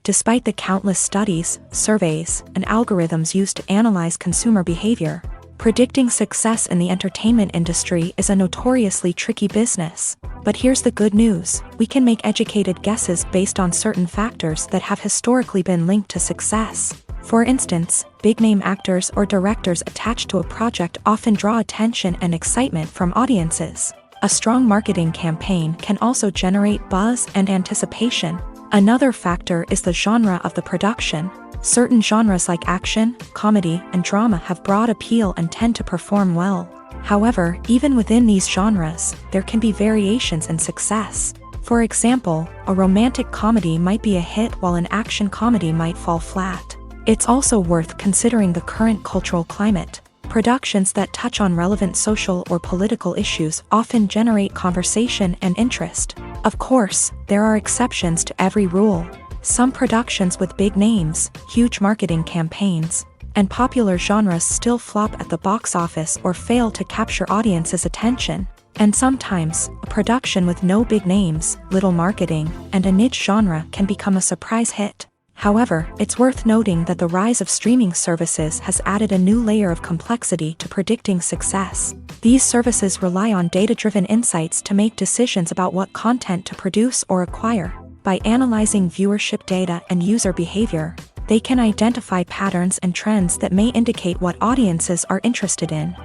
Despite the countless studies, surveys, and algorithms used to analyze consumer behavior, predicting success in the entertainment industry is a notoriously tricky business. But here's the good news: we can make educated guesses based on certain factors that have historically been linked to success. For instance, big-name actors or directors attached to a project often draw attention and excitement from audiences. A strong marketing campaign can also generate buzz and anticipation. Another factor is the genre of the production. Certain genres like action, comedy, and drama have broad appeal and tend to perform well. However, even within these genres, there can be variations in success. For example, a romantic comedy might be a hit while an action comedy might fall flat. It's also worth considering the current cultural climate. Productions that touch on relevant social or political issues often generate conversation and interest. Of course, there are exceptions to every rule. Some productions with big names, huge marketing campaigns, and popular genres still flop at the box office or fail to capture audiences' attention. And sometimes, a production with no big names, little marketing, and a niche genre can become a surprise hit. However, it's worth noting that the rise of streaming services has added a new layer of complexity to predicting success. These services rely on data-driven insights to make decisions about what content to produce or acquire. By analyzing viewership data and user behavior, they can identify patterns and trends that may indicate what audiences are interested in.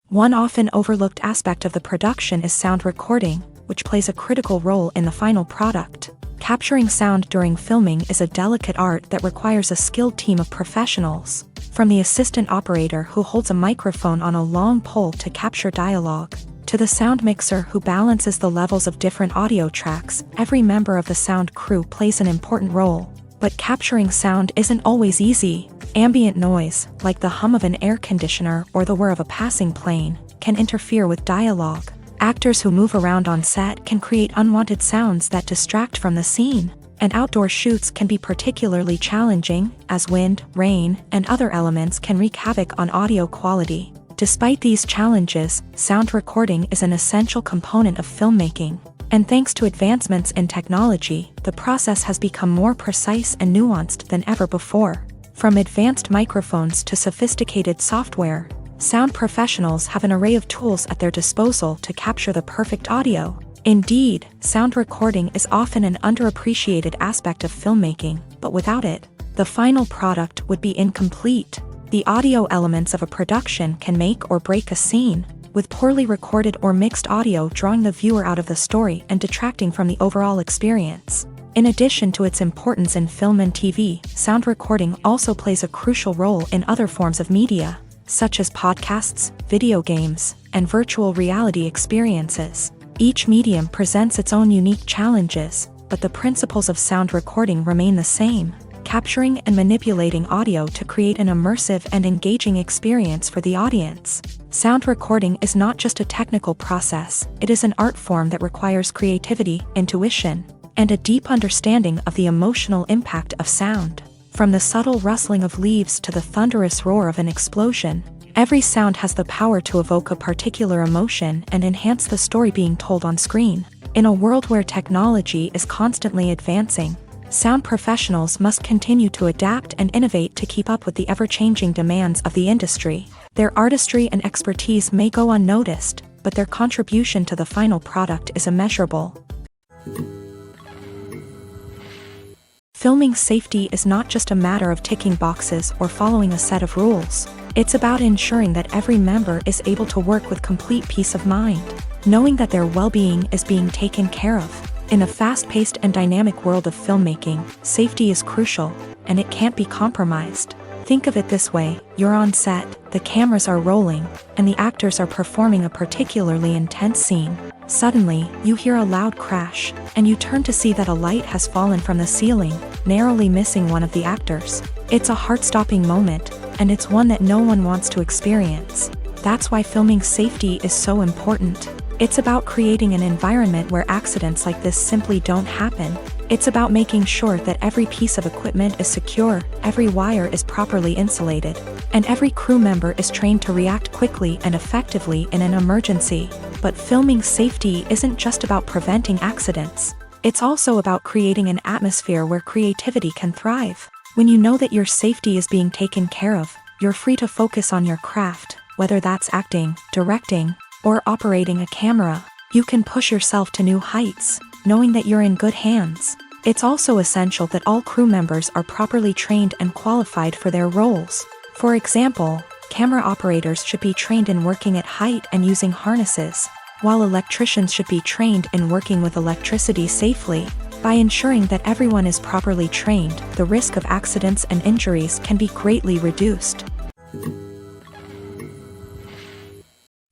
One often overlooked aspect of the production is sound recording, which plays a critical role in the final product. Capturing sound during filming is a delicate art that requires a skilled team of professionals. From the assistant operator who holds a microphone on a long pole to capture dialogue, to the sound mixer who balances the levels of different audio tracks, every member of the sound crew plays an important role. But capturing sound isn't always easy. Ambient noise, like the hum of an air conditioner or the whir of a passing plane, can interfere with dialogue. Actors who move around on set can create unwanted sounds that distract from the scene. And outdoor shoots can be particularly challenging, as wind, rain, and other elements can wreak havoc on audio quality. Despite these challenges, sound recording is an essential component of filmmaking. And thanks to advancements in technology, the process has become more precise and nuanced than ever before. From advanced microphones to sophisticated software, sound professionals have an array of tools at their disposal to capture the perfect audio. Indeed, sound recording is often an underappreciated aspect of filmmaking, but without it, the final product would be incomplete. The audio elements of a production can make or break a scene, with poorly recorded or mixed audio drawing the viewer out of the story and detracting from the overall experience. In addition to its importance in film and TV, sound recording also plays a crucial role in other forms of media, such as podcasts, video games, and virtual reality experiences. Each medium presents its own unique challenges, but the principles of sound recording remain the same: capturing and manipulating audio to create an immersive and engaging experience for the audience. Sound recording is not just a technical process, it is an art form that requires creativity, intuition, and a deep understanding of the emotional impact of sound. From the subtle rustling of leaves to the thunderous roar of an explosion, every sound has the power to evoke a particular emotion and enhance the story being told on screen. In a world where technology is constantly advancing, sound professionals must continue to adapt and innovate to keep up with the ever-changing demands of the industry. Their artistry and expertise may go unnoticed, but their contribution to the final product is immeasurable. Filming safety is not just a matter of ticking boxes or following a set of rules. It's about ensuring that every member is able to work with complete peace of mind, knowing that their well-being is being taken care of. In a fast-paced and dynamic world of filmmaking, safety is crucial, and it can't be compromised. Think of it this way: you're on set, the cameras are rolling, and the actors are performing a particularly intense scene. Suddenly, you hear a loud crash, and you turn to see that a light has fallen from the ceiling, narrowly missing one of the actors. It's a heart-stopping moment, and it's one that no one wants to experience. That's why filming safety is so important. It's about creating an environment where accidents like this simply don't happen. It's about making sure that every piece of equipment is secure, every wire is properly insulated, and every crew member is trained to react quickly and effectively in an emergency. But filming safety isn't just about preventing accidents. It's also about creating an atmosphere where creativity can thrive. When you know that your safety is being taken care of, you're free to focus on your craft, whether that's acting, directing, or operating a camera. You can push yourself to new heights, knowing that you're in good hands. It's also essential that all crew members are properly trained and qualified for their roles. For example, camera operators should be trained in working at height and using harnesses, while electricians should be trained in working with electricity safely. By ensuring that everyone is properly trained, the risk of accidents and injuries can be greatly reduced.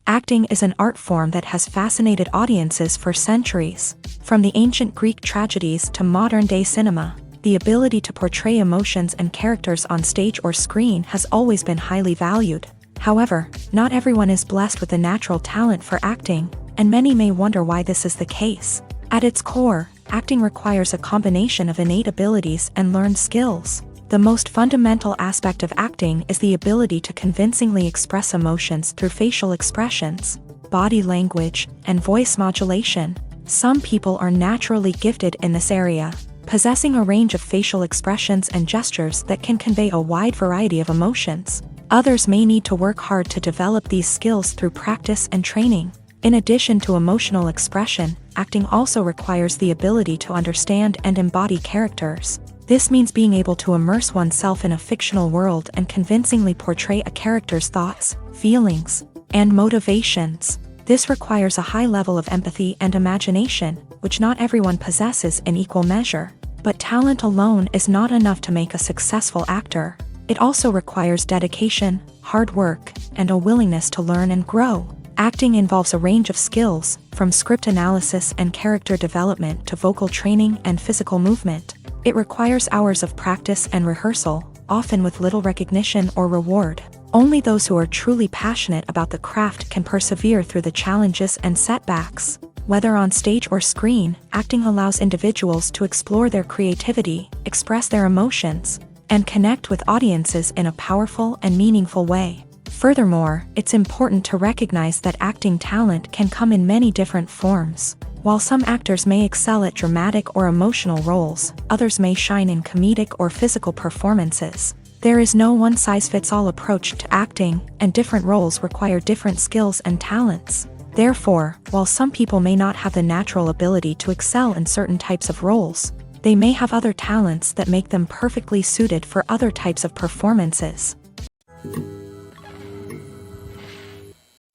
Acting is an art form that has fascinated audiences for centuries. From the ancient Greek tragedies to modern-day cinema, the ability to portray emotions and characters on stage or screen has always been highly valued. However, not everyone is blessed with a natural talent for acting, and many may wonder why this is the case. At its core, acting requires a combination of innate abilities and learned skills. The most fundamental aspect of acting is the ability to convincingly express emotions through facial expressions, body language, and voice modulation. Some people are naturally gifted in this area, possessing a range of facial expressions and gestures that can convey a wide variety of emotions. Others may need to work hard to develop these skills through practice and training. In addition to emotional expression, acting also requires the ability to understand and embody characters. This means being able to immerse oneself in a fictional world and convincingly portray a character's thoughts, feelings, and motivations. This requires a high level of empathy and imagination, which not everyone possesses in equal measure. But talent alone is not enough to make a successful actor. It also requires dedication, hard work, and a willingness to learn and grow. Acting involves a range of skills, from script analysis and character development to vocal training and physical movement. It requires hours of practice and rehearsal, often with little recognition or reward. Only those who are truly passionate about the craft can persevere through the challenges and setbacks. Whether on stage or screen, acting allows individuals to explore their creativity, express their emotions, and connect with audiences in a powerful and meaningful way. Furthermore, it's important to recognize that acting talent can come in many different forms. While some actors may excel at dramatic or emotional roles, others may shine in comedic or physical performances. There is no one-size-fits-all approach to acting, and different roles require different skills and talents. Therefore, while some people may not have the natural ability to excel in certain types of roles, they may have other talents that make them perfectly suited for other types of performances.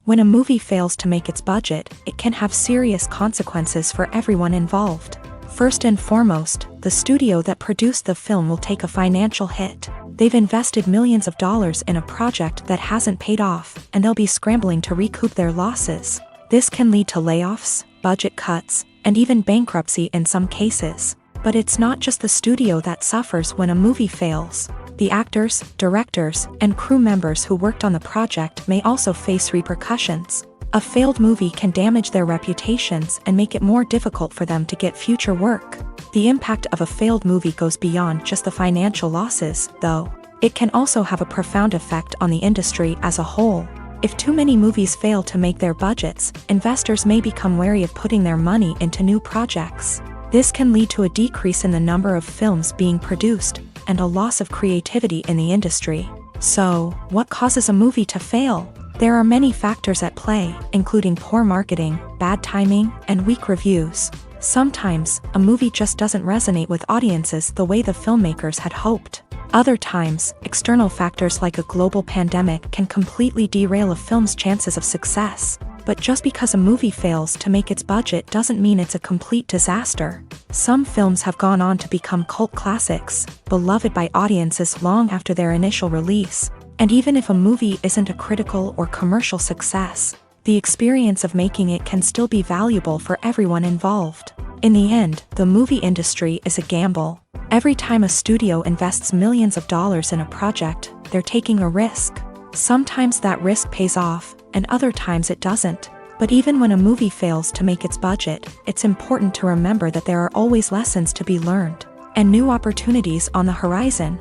When a movie fails to make its budget, it can have serious consequences for everyone involved. First and foremost, the studio that produced the film will take a financial hit. They've invested millions of dollars in a project that hasn't paid off, and they'll be scrambling to recoup their losses. This can lead to layoffs, budget cuts, and even bankruptcy in some cases. But it's not just the studio that suffers when a movie fails. The actors, directors, and crew members who worked on the project may also face repercussions. A failed movie can damage their reputations and make it more difficult for them to get future work. The impact of a failed movie goes beyond just the financial losses, though. It can also have a profound effect on the industry as a whole. If too many movies fail to make their budgets, investors may become wary of putting their money into new projects. This can lead to a decrease in the number of films being produced, and a loss of creativity in the industry. So, what causes a movie to fail? There are many factors at play, including poor marketing, bad timing, and weak reviews. Sometimes, a movie just doesn't resonate with audiences the way the filmmakers had hoped. Other times, external factors like a global pandemic can completely derail a film's chances of success. But just because a movie fails to make its budget doesn't mean it's a complete disaster. Some films have gone on to become cult classics, beloved by audiences long after their initial release. And even if a movie isn't a critical or commercial success, the experience of making it can still be valuable for everyone involved. In the end, the movie industry is a gamble. Every time a studio invests millions of dollars in a project, they're taking a risk. Sometimes that risk pays off, and other times it doesn't. But even when a movie fails to make its budget, it's important to remember that there are always lessons to be learned, and new opportunities on the horizon.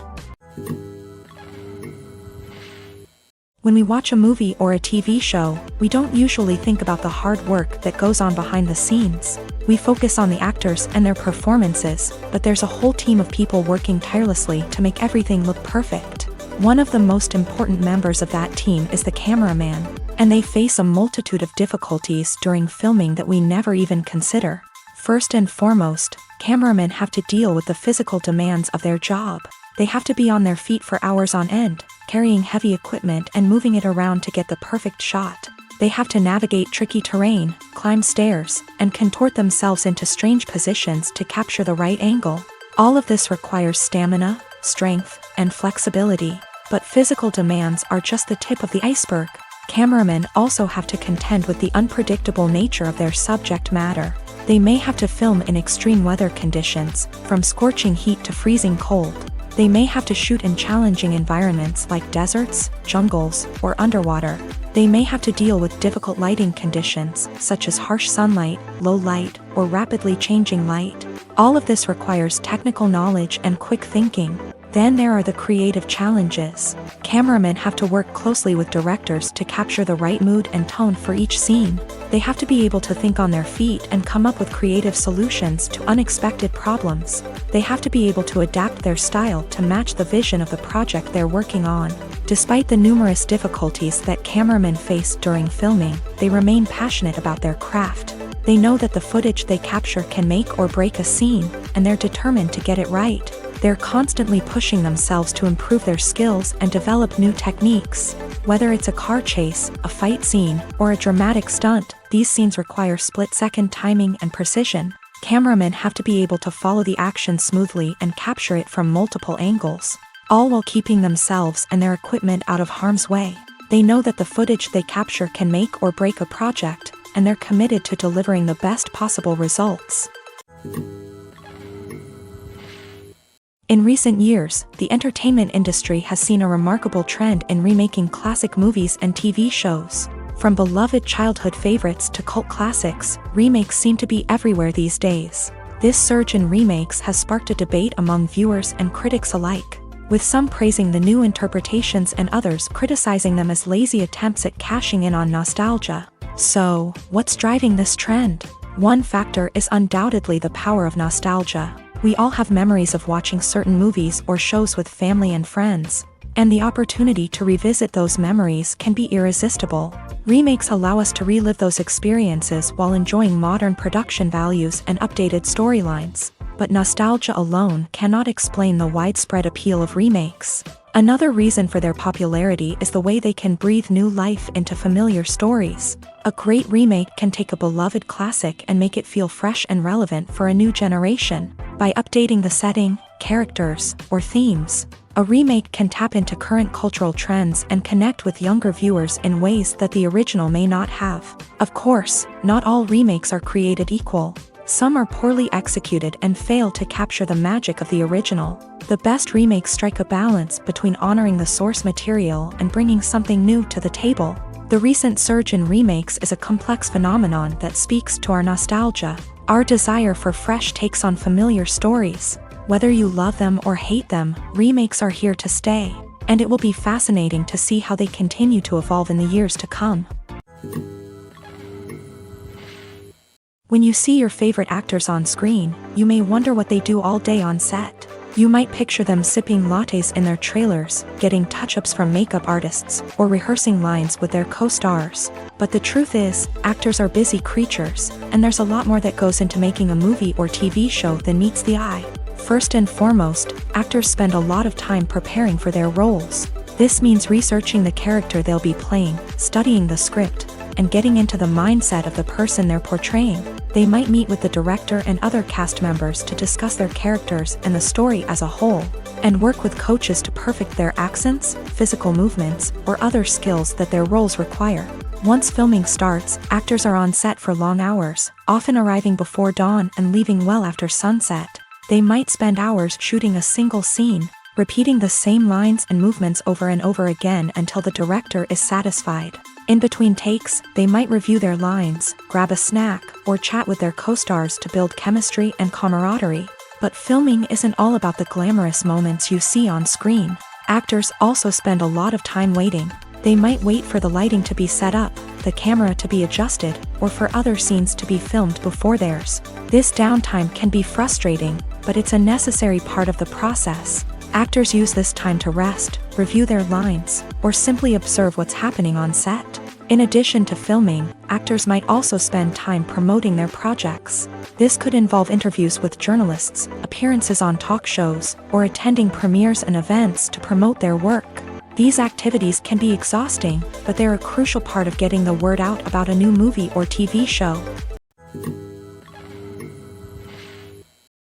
When we watch a movie or a TV show, we don't usually think about the hard work that goes on behind the scenes. We focus on the actors and their performances, but there's a whole team of people working tirelessly to make everything look perfect. One of the most important members of that team is the cameraman, and they face a multitude of difficulties during filming that we never even consider. First and foremost, cameramen have to deal with the physical demands of their job. They have to be on their feet for hours on end, carrying heavy equipment and moving it around to get the perfect shot. They have to navigate tricky terrain, climb stairs, and contort themselves into strange positions to capture the right angle. All of this requires stamina, strength, and flexibility. But physical demands are just the tip of the iceberg. Cameramen also have to contend with the unpredictable nature of their subject matter. They may have to film in extreme weather conditions, from scorching heat to freezing cold. They may have to shoot in challenging environments like deserts, jungles, or underwater. They may have to deal with difficult lighting conditions, such as harsh sunlight, low light, or rapidly changing light. All of this requires technical knowledge and quick thinking. Then there are the creative challenges. Cameramen have to work closely with directors to capture the right mood and tone for each scene. They have to be able to think on their feet and come up with creative solutions to unexpected problems. They have to be able to adapt their style to match the vision of the project they're working on. Despite the numerous difficulties that cameramen face during filming, they remain passionate about their craft. They know that the footage they capture can make or break a scene, and they're determined to get it right. They're constantly pushing themselves to improve their skills and develop new techniques. Whether it's a car chase, a fight scene, or a dramatic stunt, these scenes require split-second timing and precision. Cameramen have to be able to follow the action smoothly and capture it from multiple angles, all while keeping themselves and their equipment out of harm's way. They know that the footage they capture can make or break a project, and they're committed to delivering the best possible results. In recent years, the entertainment industry has seen a remarkable trend in remaking classic movies and TV shows. From beloved childhood favorites to cult classics, remakes seem to be everywhere these days. This surge in remakes has sparked a debate among viewers and critics alike, with some praising the new interpretations and others criticizing them as lazy attempts at cashing in on nostalgia. So, what's driving this trend? One factor is undoubtedly the power of nostalgia. We all have memories of watching certain movies or shows with family and friends, and the opportunity to revisit those memories can be irresistible. Remakes allow us to relive those experiences while enjoying modern production values and updated storylines. But nostalgia alone cannot explain the widespread appeal of remakes. Another reason for their popularity is the way they can breathe new life into familiar stories. A great remake can take a beloved classic and make it feel fresh and relevant for a new generation. By updating the setting, characters, or themes, a remake can tap into current cultural trends and connect with younger viewers in ways that the original may not have. Of course, not all remakes are created equal. Some are poorly executed and fail to capture the magic of the original. The best remakes strike a balance between honoring the source material and bringing something new to the table. The recent surge in remakes is a complex phenomenon that speaks to our nostalgia, our desire for fresh takes on familiar stories. Whether you love them or hate them, remakes are here to stay, and it will be fascinating to see how they continue to evolve in the years to come. When you see your favorite actors on screen, you may wonder what they do all day on set. You might picture them sipping lattes in their trailers, getting touch-ups from makeup artists, or rehearsing lines with their co-stars. But the truth is, actors are busy creatures, and there's a lot more that goes into making a movie or TV show than meets the eye. First and foremost, actors spend a lot of time preparing for their roles. This means researching the character they'll be playing, studying the script, and getting into the mindset of the person they're portraying. They might meet with the director and other cast members to discuss their characters and the story as a whole, and work with coaches to perfect their accents, physical movements, or other skills that their roles require. Once filming starts, actors are on set for long hours, often arriving before dawn and leaving well after sunset. They might spend hours shooting a single scene, repeating the same lines and movements over and over again until the director is satisfied. In between takes, they might review their lines, grab a snack, or chat with their co-stars to build chemistry and camaraderie. But filming isn't all about the glamorous moments you see on screen. Actors also spend a lot of time waiting. They might wait for the lighting to be set up, the camera to be adjusted, or for other scenes to be filmed before theirs. This downtime can be frustrating, but it's a necessary part of the process. Actors use this time to rest, review their lines, or simply observe what's happening on set. In addition to filming, actors might also spend time promoting their projects. This could involve interviews with journalists, appearances on talk shows, or attending premieres and events to promote their work. These activities can be exhausting, but they're a crucial part of getting the word out about a new movie or TV show.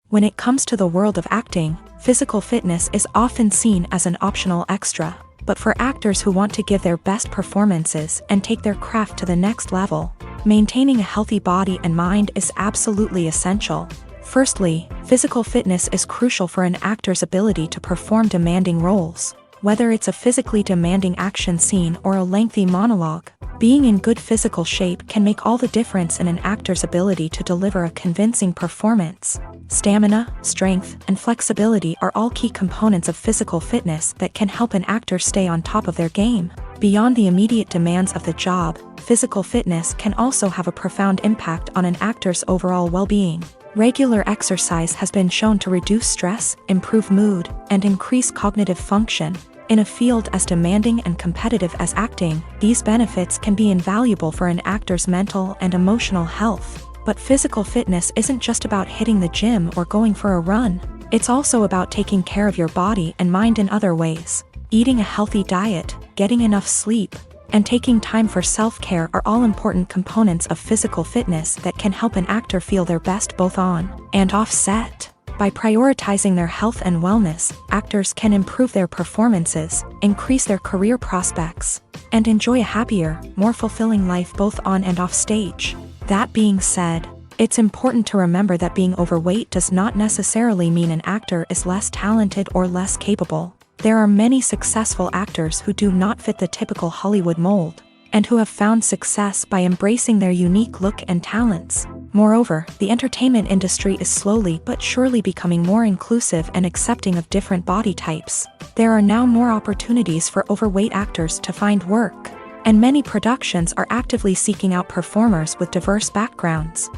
When it comes to the world of acting, physical fitness is often seen as an optional extra. But for actors who want to give their best performances and take their craft to the next level, maintaining a healthy body and mind is absolutely essential. Firstly, physical fitness is crucial for an actor's ability to perform demanding roles. Whether it's a physically demanding action scene or a lengthy monologue, Being in good physical shape can make all the difference in an actor's ability to deliver a convincing performance. Stamina, strength, and flexibility are all key components of physical fitness that can help an actor stay on top of their game. Beyond the immediate demands of the job, physical fitness can also have a profound impact on an actor's overall well-being. Regular exercise has been shown to reduce stress, improve mood, and increase cognitive function. In a field as demanding and competitive as acting, these benefits can be invaluable for an actor's mental and emotional health. But physical fitness isn't just about hitting the gym or going for a run. It's also about taking care of your body and mind in other ways. Eating a healthy diet, getting enough sleep, and taking time for self-care are all important components of physical fitness that can help an actor feel their best both on and off set. By prioritizing their health and wellness, actors can improve their performances, increase their career prospects, and enjoy a happier, more fulfilling life both on and off stage. That being said, it's important to remember that being overweight does not necessarily mean an actor is less talented or less capable. There are many successful actors who do not fit the typical Hollywood mold, and who have found success by embracing their unique look and talents. Moreover, the entertainment industry is slowly but surely becoming more inclusive and accepting of different body types. There are now more opportunities for overweight actors to find work, and many productions are actively seeking out performers with diverse backgrounds.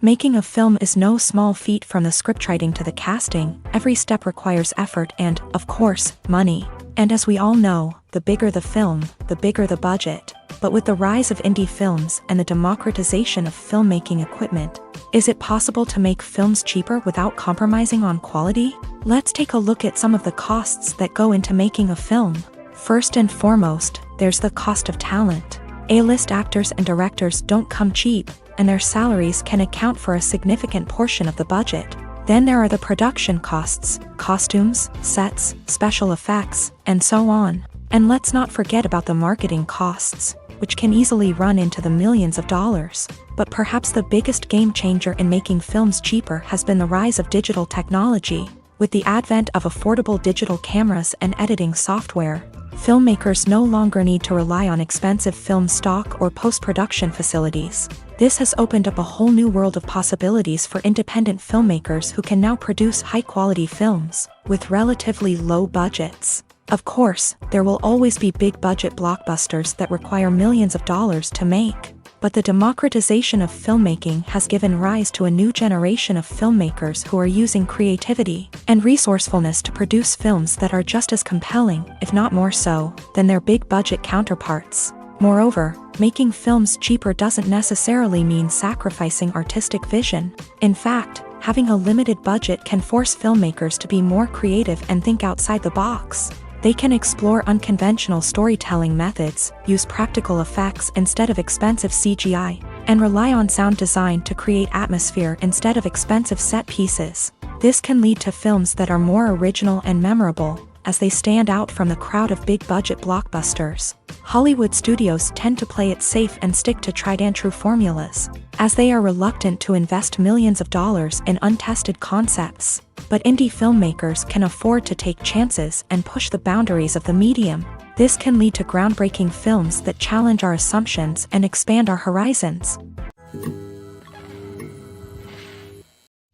Making a film is no small feat. From the scriptwriting to the casting, every step requires effort and, of course, money. And as we all know, the bigger the film, the bigger the budget. But with the rise of indie films and the democratization of filmmaking equipment, is it possible to make films cheaper without compromising on quality? Let's take a look at some of the costs that go into making a film. First and foremost, there's the cost of talent. A-list actors and directors don't come cheap, and their salaries can account for a significant portion of the budget. Then there are the production costs, costumes, sets, special effects, and so on. And let's not forget about the marketing costs, which can easily run into the millions of dollars. But perhaps the biggest game changer in making films cheaper has been the rise of digital technology. With the advent of affordable digital cameras and editing software, filmmakers no longer need to rely on expensive film stock or post-production facilities. This has opened up a whole new world of possibilities for independent filmmakers who can now produce high-quality films with relatively low budgets. Of course, there will always be big-budget blockbusters that require millions of dollars to make. But the democratization of filmmaking has given rise to a new generation of filmmakers who are using creativity and resourcefulness to produce films that are just as compelling, if not more so, than their big-budget counterparts. Moreover, making films cheaper doesn't necessarily mean sacrificing artistic vision. In fact, having a limited budget can force filmmakers to be more creative and think outside the box. They can explore unconventional storytelling methods, use practical effects instead of expensive CGI, and rely on sound design to create atmosphere instead of expensive set pieces. This can lead to films that are more original and memorable, as they stand out from the crowd of big-budget blockbusters. Hollywood studios tend to play it safe and stick to tried-and-true formulas, as they are reluctant to invest millions of dollars in untested concepts. But indie filmmakers can afford to take chances and push the boundaries of the medium. This can lead to groundbreaking films that challenge our assumptions and expand our horizons.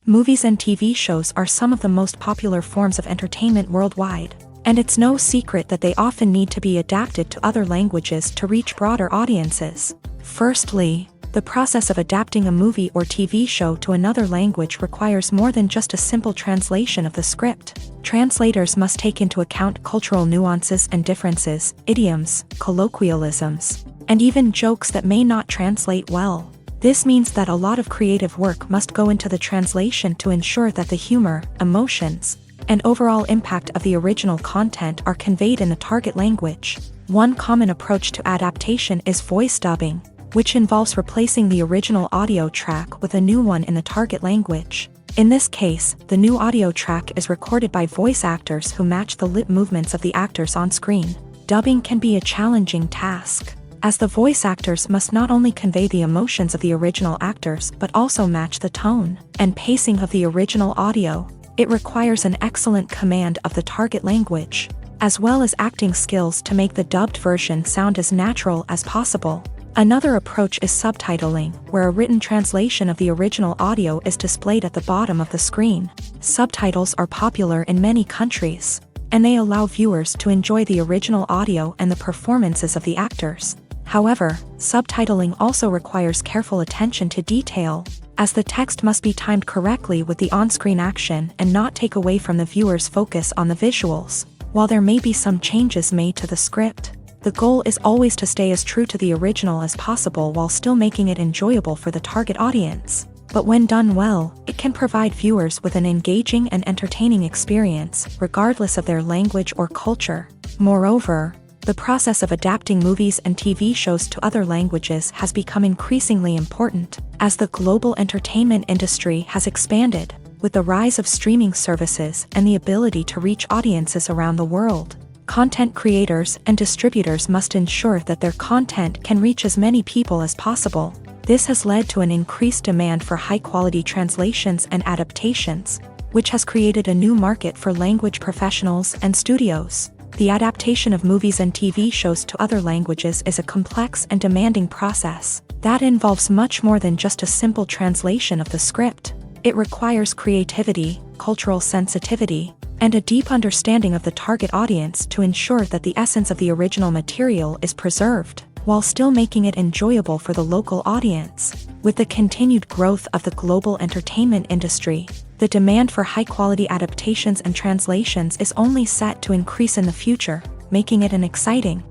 Movies and TV shows are some of the most popular forms of entertainment worldwide, and it's no secret that they often need to be adapted to other languages to reach broader audiences. Firstly, the process of adapting a movie or TV show to another language requires more than just a simple translation of the script. Translators must take into account cultural nuances and differences, idioms, colloquialisms, and even jokes that may not translate well. This means that a lot of creative work must go into the translation to ensure that the humor, emotions, and overall impact of the original content are conveyed in the target language. One common approach to adaptation is voice dubbing, which involves replacing the original audio track with a new one in the target language. In this case, the new audio track is recorded by voice actors who match the lip movements of the actors on screen. Dubbing can be a challenging task, as the voice actors must not only convey the emotions of the original actors but also match the tone and pacing of the original audio. It requires an excellent command of the target language. as well as acting skills to make the dubbed version sound as natural as possible. Another approach is subtitling, where a written translation of the original audio is displayed at the bottom of the screen. Subtitles are popular in many countries, and they allow viewers to enjoy the original audio and the performances of the actors. However, subtitling also requires careful attention to detail, as the text must be timed correctly with the on-screen action and not take away from the viewer's focus on the visuals. While there may be some changes made to the script, the goal is always to stay as true to the original as possible while still making it enjoyable for the target audience. But when done well, it can provide viewers with an engaging and entertaining experience, regardless of their language or culture. Moreover, the process of adapting movies and TV shows to other languages has become increasingly important, as the global entertainment industry has expanded, with the rise of streaming services and the ability to reach audiences around the world. Content creators and distributors must ensure that their content can reach as many people as possible. This has led to an increased demand for high-quality translations and adaptations, which has created a new market for language professionals and studios. The adaptation of movies and TV shows to other languages is a complex and demanding process that involves much more than just a simple translation of the script. It requires creativity, cultural sensitivity, and a deep understanding of the target audience to ensure that the essence of the original material is preserved, while still making it enjoyable for the local audience. With the continued growth of the global entertainment industry, the demand for high-quality adaptations and translations is only set to increase in the future, making it an exciting.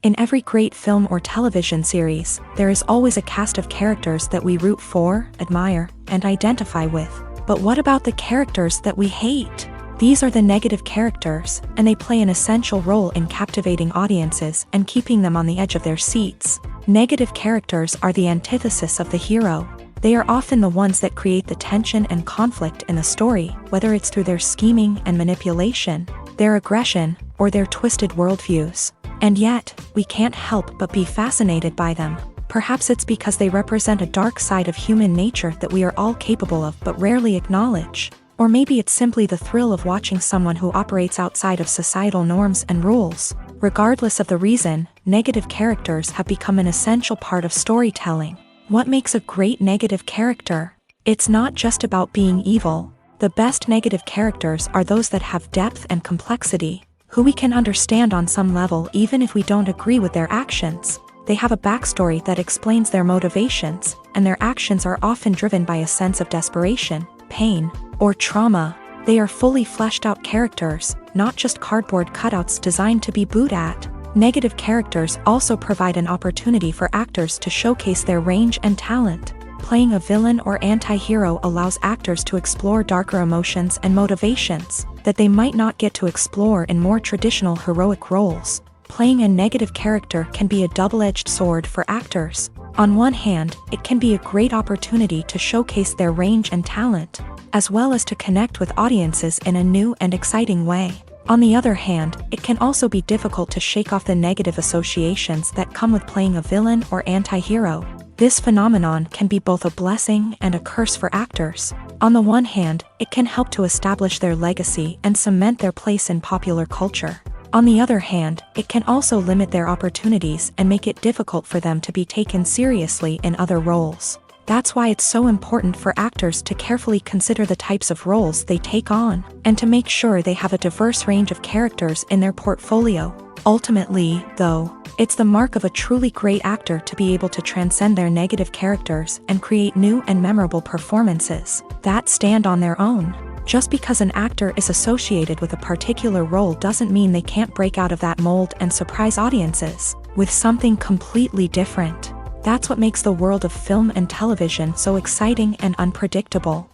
In every great film or television series, there is always a cast of characters that we root for, admire, and identify with. But what about the characters that we hate? These are the negative characters, and they play an essential role in captivating audiences and keeping them on the edge of their seats. Negative characters are the antithesis of the hero. They are often the ones that create the tension and conflict in the story, whether it's through their scheming and manipulation, their aggression, or their twisted worldviews. And yet, we can't help but be fascinated by them. Perhaps it's because they represent a dark side of human nature that we are all capable of but rarely acknowledge. Or maybe it's simply the thrill of watching someone who operates outside of societal norms and rules. Regardless of the reason, negative characters have become an essential part of storytelling. What makes a great negative character? It's not just about being evil. The best negative characters are those that have depth and complexity, who we can understand on some level even if we don't agree with their actions. They have a backstory that explains their motivations, and their actions are often driven by a sense of desperation, pain, or trauma. They are fully fleshed out characters, not just cardboard cutouts designed to be booed at. Negative characters also provide an opportunity for actors to showcase their range and talent. Playing a villain or anti-hero allows actors to explore darker emotions and motivations that they might not get to explore in more traditional heroic roles. Playing a negative character can be a double-edged sword for actors. On one hand, it can be a great opportunity to showcase their range and talent, as well as to connect with audiences in a new and exciting way. On the other hand, it can also be difficult to shake off the negative associations that come with playing a villain or anti-hero. This phenomenon can be both a blessing and a curse for actors. On the one hand, it can help to establish their legacy and cement their place in popular culture. On the other hand, it can also limit their opportunities and make it difficult for them to be taken seriously in other roles. That's why it's so important for actors to carefully consider the types of roles they take on, and to make sure they have a diverse range of characters in their portfolio. Ultimately, though, it's the mark of a truly great actor to be able to transcend their negative characters and create new and memorable performances that stand on their own. Just because an actor is associated with a particular role doesn't mean they can't break out of that mold and surprise audiences with something completely different. That's what makes the world of film and television so exciting and unpredictable.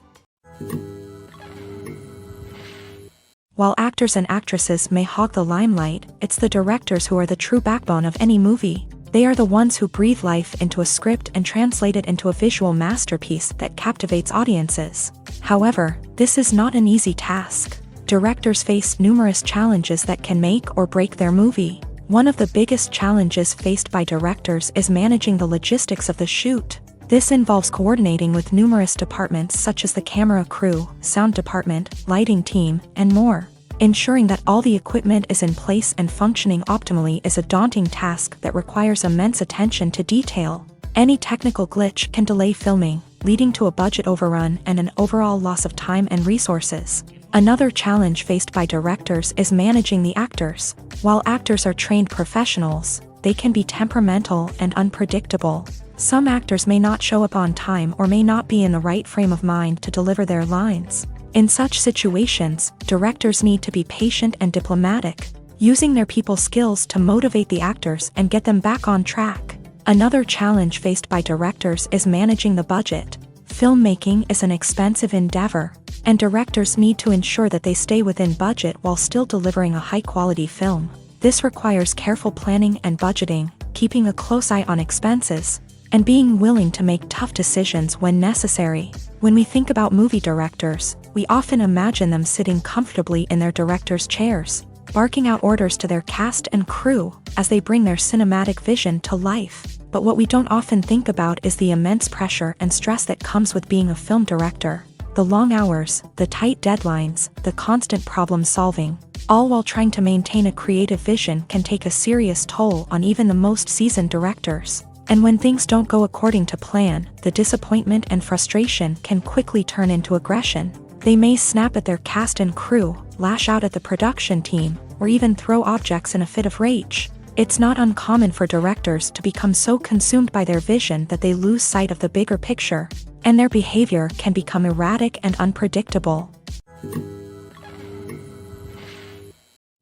While actors and actresses may hog the limelight, it's the directors who are the true backbone of any movie. They are the ones who breathe life into a script and translate it into a visual masterpiece that captivates audiences. However, this is not an easy task. Directors face numerous challenges that can make or break their movie. One of the biggest challenges faced by directors is managing the logistics of the shoot. This involves coordinating with numerous departments such as the camera crew, sound department, lighting team, and more. Ensuring that all the equipment is in place and functioning optimally is a daunting task that requires immense attention to detail. Any technical glitch can delay filming, leading to a budget overrun and an overall loss of time and resources. Another challenge faced by directors is managing the actors. While actors are trained professionals, they can be temperamental and unpredictable. Some actors may not show up on time or may not be in the right frame of mind to deliver their lines. In such situations, directors need to be patient and diplomatic, using their people skills to motivate the actors and get them back on track. Another challenge faced by directors is managing the budget. Filmmaking is an expensive endeavor, and directors need to ensure that they stay within budget while still delivering a high-quality film. This requires careful planning and budgeting, keeping a close eye on expenses, and being willing to make tough decisions when necessary. When we think about movie directors, we often imagine them sitting comfortably in their director's chairs, barking out orders to their cast and crew as they bring their cinematic vision to life. But what we don't often think about is the immense pressure and stress that comes with being a film director. The long hours, the tight deadlines, the constant problem solving, all while trying to maintain a creative vision can take a serious toll on even the most seasoned directors. And when things don't go according to plan, the disappointment and frustration can quickly turn into aggression. They may snap at their cast and crew, lash out at the production team, or even throw objects in a fit of rage. It's not uncommon for directors to become so consumed by their vision that they lose sight of the bigger picture, and their behavior can become erratic and unpredictable.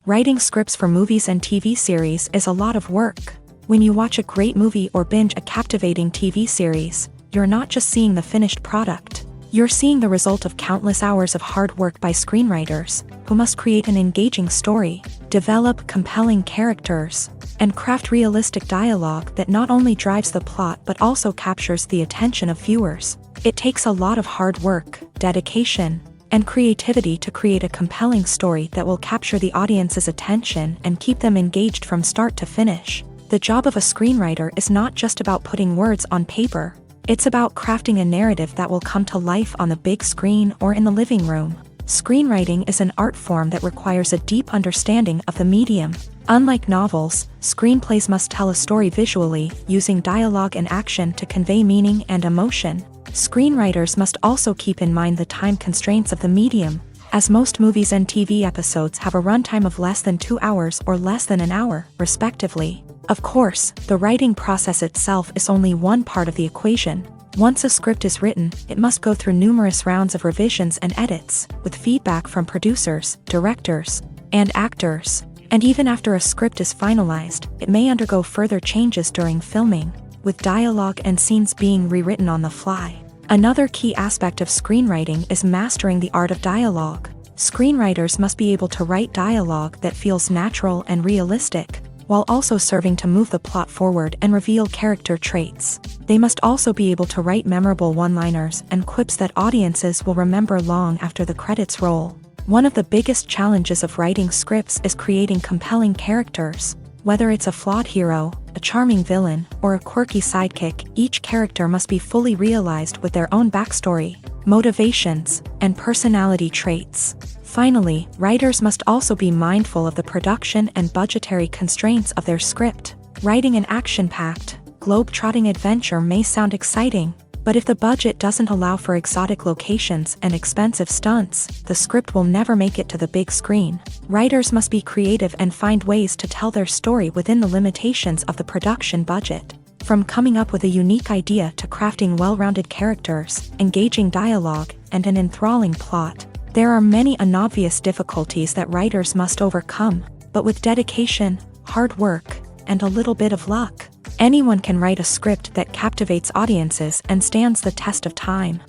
Writing scripts for movies and TV series is a lot of work. When you watch a great movie or binge a captivating TV series, you're not just seeing the finished product. You're seeing the result of countless hours of hard work by screenwriters, who must create an engaging story, develop compelling characters, and craft realistic dialogue that not only drives the plot but also captures the attention of viewers. It takes a lot of hard work, dedication, and creativity to create a compelling story that will capture the audience's attention and keep them engaged from start to finish. The job of a screenwriter is not just about putting words on paper. It's about crafting a narrative that will come to life on the big screen or in the living room. Screenwriting is an art form that requires a deep understanding of the medium. Unlike novels, screenplays must tell a story visually, using dialogue and action to convey meaning and emotion. Screenwriters must also keep in mind the time constraints of the medium, as most movies and TV episodes have a runtime of less than 2 hours or less than an hour, respectively. Of course, the writing process itself is only one part of the equation. Once a script is written, it must go through numerous rounds of revisions and edits, with feedback from producers, directors, and actors. And even after a script is finalized, it may undergo further changes during filming, with dialogue and scenes being rewritten on the fly. Another key aspect of screenwriting is mastering the art of dialogue. Screenwriters must be able to write dialogue that feels natural and realistic, while also serving to move the plot forward and reveal character traits. They must also be able to write memorable one-liners and quips that audiences will remember long after the credits roll. One of the biggest challenges of writing scripts is creating compelling characters. Whether it's a flawed hero, a charming villain, or a quirky sidekick, each character must be fully realized with their own backstory, motivations, and personality traits. Finally, writers must also be mindful of the production and budgetary constraints of their script. Writing an action-packed, globe-trotting adventure may sound exciting, but if the budget doesn't allow for exotic locations and expensive stunts, the script will never make it to the big screen. Writers must be creative and find ways to tell their story within the limitations of the production budget. From coming up with a unique idea to crafting well-rounded characters, engaging dialogue, and an enthralling plot, there are many unobvious difficulties that writers must overcome, but with dedication, hard work, and a little bit of luck, anyone can write a script that captivates audiences and stands the test of time.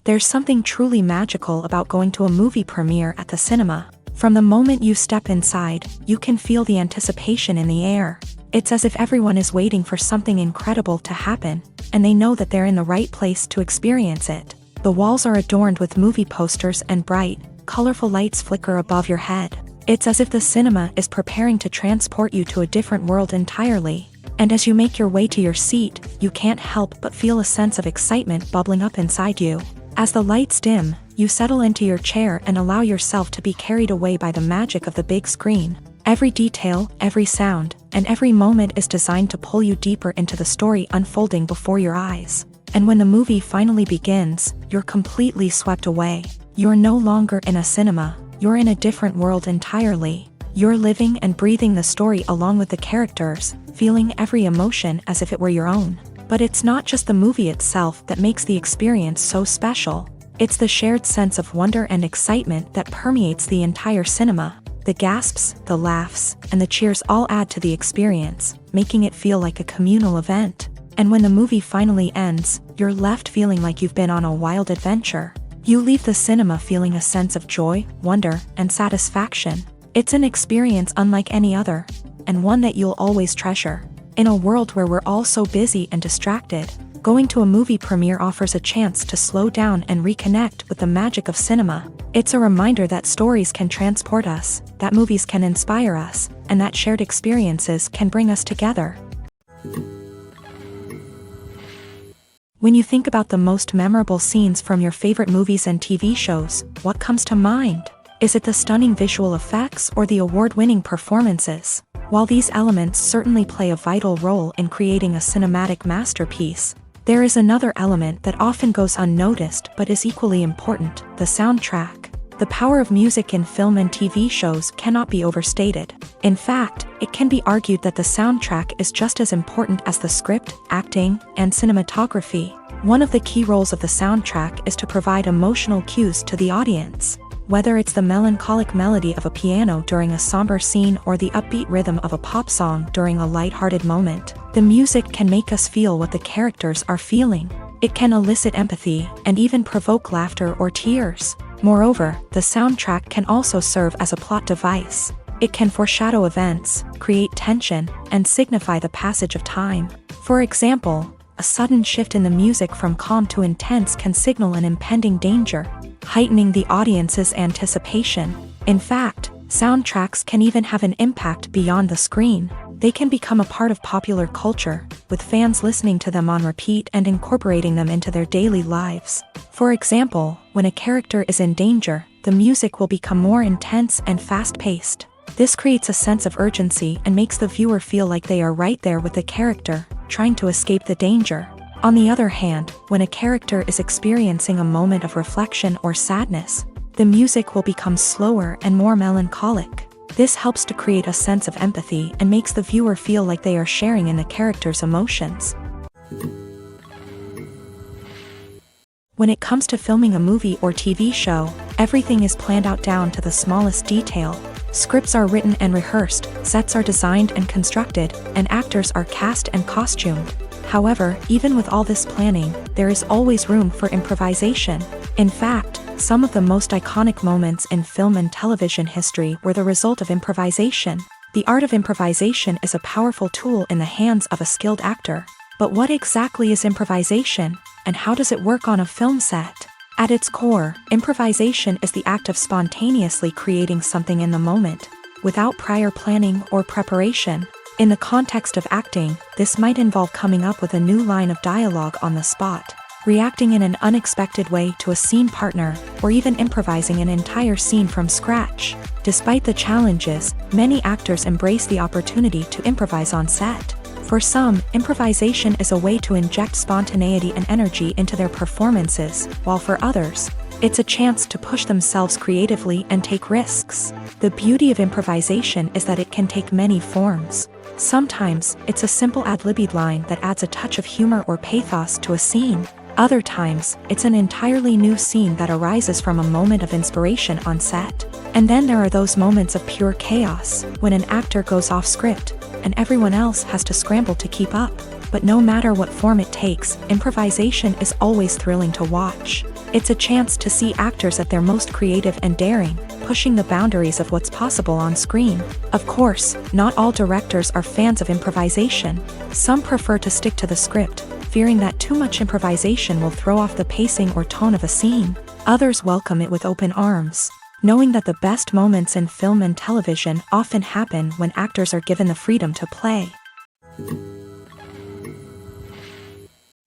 There's something truly magical about going to a movie premiere at the cinema. From the moment you step inside, you can feel the anticipation in the air. It's as if everyone is waiting for something incredible to happen, and they know that they're in the right place to experience it. The walls are adorned with movie posters and bright, colorful lights flicker above your head. It's as if the cinema is preparing to transport you to a different world entirely. And as you make your way to your seat, you can't help but feel a sense of excitement bubbling up inside you. As the lights dim, you settle into your chair and allow yourself to be carried away by the magic of the big screen. Every detail, every sound, and every moment is designed to pull you deeper into the story unfolding before your eyes. And when the movie finally begins, you're completely swept away. You're no longer in a cinema, you're in a different world entirely. You're living and breathing the story along with the characters, feeling every emotion as if it were your own. But it's not just the movie itself that makes the experience so special. It's the shared sense of wonder and excitement that permeates the entire cinema. The gasps, the laughs, and the cheers all add to the experience, making it feel like a communal event. And when the movie finally ends, you're left feeling like you've been on a wild adventure. You leave the cinema feeling a sense of joy, wonder, and satisfaction. It's an experience unlike any other, and one that you'll always treasure. In a world where we're all so busy and distracted, going to a movie premiere offers a chance to slow down and reconnect with the magic of cinema. It's a reminder that stories can transport us, that movies can inspire us, and that shared experiences can bring us together. When you think about the most memorable scenes from your favorite movies and TV shows, what comes to mind? Is it the stunning visual effects or the award-winning performances? While these elements certainly play a vital role in creating a cinematic masterpiece, there is another element that often goes unnoticed but is equally important: the soundtrack. The power of music in film and TV shows cannot be overstated. In fact, it can be argued that the soundtrack is just as important as the script, acting, and cinematography. One of the key roles of the soundtrack is to provide emotional cues to the audience. Whether it's the melancholic melody of a piano during a somber scene or the upbeat rhythm of a pop song during a light-hearted moment, the music can make us feel what the characters are feeling. It can elicit empathy and even provoke laughter or tears. Moreover, the soundtrack can also serve as a plot device. It can foreshadow events, create tension, and signify the passage of time. For example, a sudden shift in the music from calm to intense can signal an impending danger, heightening the audience's anticipation. In fact, soundtracks can even have an impact beyond the screen. They can become a part of popular culture, with fans listening to them on repeat and incorporating them into their daily lives. For example, when a character is in danger, the music will become more intense and fast-paced. This creates a sense of urgency and makes the viewer feel like they are right there with the character, trying to escape the danger. On the other hand, when a character is experiencing a moment of reflection or sadness, the music will become slower and more melancholic. This helps to create a sense of empathy and makes the viewer feel like they are sharing in the character's emotions. When it comes to filming a movie or TV show, everything is planned out down to the smallest detail. Scripts are written and rehearsed, sets are designed and constructed, and actors are cast and costumed. However, even with all this planning, there is always room for improvisation. In fact, some of the most iconic moments in film and television history were the result of improvisation. The art of improvisation is a powerful tool in the hands of a skilled actor. But what exactly is improvisation, and how does it work on a film set? At its core, improvisation is the act of spontaneously creating something in the moment, without prior planning or preparation. In the context of acting, this might involve coming up with a new line of dialogue on the spot, reacting in an unexpected way to a scene partner, or even improvising an entire scene from scratch. Despite the challenges, many actors embrace the opportunity to improvise on set. For some, improvisation is a way to inject spontaneity and energy into their performances, while for others, it's a chance to push themselves creatively and take risks. The beauty of improvisation is that it can take many forms. Sometimes, it's a simple ad-libbed line that adds a touch of humor or pathos to a scene. Other times, it's an entirely new scene that arises from a moment of inspiration on set. And then there are those moments of pure chaos, when an actor goes off script, and everyone else has to scramble to keep up. But no matter what form it takes, improvisation is always thrilling to watch. It's a chance to see actors at their most creative and daring, pushing the boundaries of what's possible on screen. Of course, not all directors are fans of improvisation. Some prefer to stick to the script, fearing that too much improvisation will throw off the pacing or tone of a scene. Others welcome it with open arms, knowing that the best moments in film and television often happen when actors are given the freedom to play.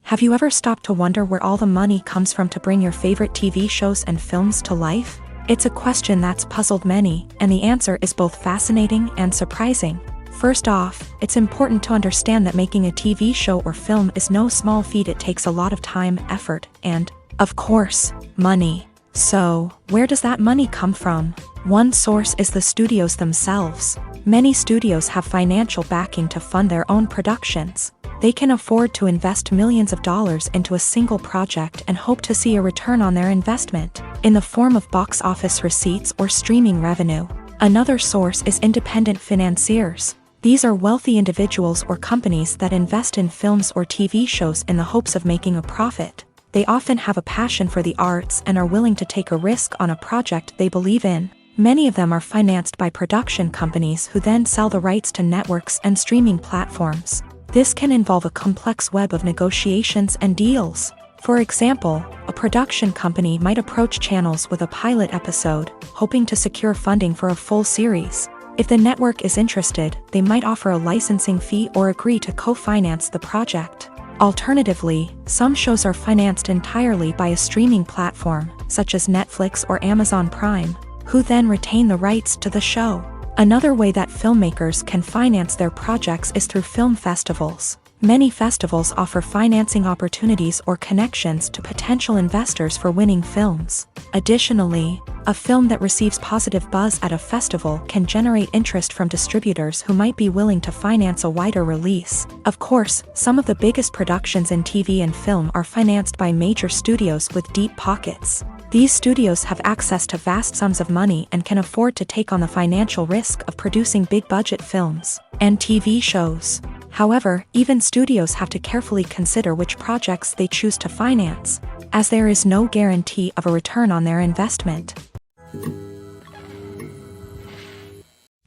Have you ever stopped to wonder where all the money comes from to bring your favorite TV shows and films to life? It's a question that's puzzled many, and the answer is both fascinating and surprising. First off, it's important to understand that making a TV show or film is no small feat. It takes a lot of time, effort, and, of course, money. So, where does that money come from? One source is the studios themselves. Many studios have financial backing to fund their own productions. They can afford to invest millions of dollars into a single project and hope to see a return on their investment, in the form of box office receipts or streaming revenue. Another source is independent financiers. These are wealthy individuals or companies that invest in films or TV shows in the hopes of making a profit. They often have a passion for the arts and are willing to take a risk on a project they believe in. Many of them are financed by production companies who then sell the rights to networks and streaming platforms. This can involve a complex web of negotiations and deals. For example, a production company might approach channels with a pilot episode, hoping to secure funding for a full series. If the network is interested, they might offer a licensing fee or agree to co-finance the project. Alternatively, some shows are financed entirely by a streaming platform, such as Netflix or Amazon Prime, who then retain the rights to the show. Another way that filmmakers can finance their projects is through film festivals. Many festivals offer financing opportunities or connections to potential investors for winning films. Additionally, a film that receives positive buzz at a festival can generate interest from distributors who might be willing to finance a wider release. Of course, some of the biggest productions in TV and film are financed by major studios with deep pockets. These studios have access to vast sums of money and can afford to take on the financial risk of producing big-budget films and TV shows. However, even studios have to carefully consider which projects they choose to finance, as there is no guarantee of a return on their investment.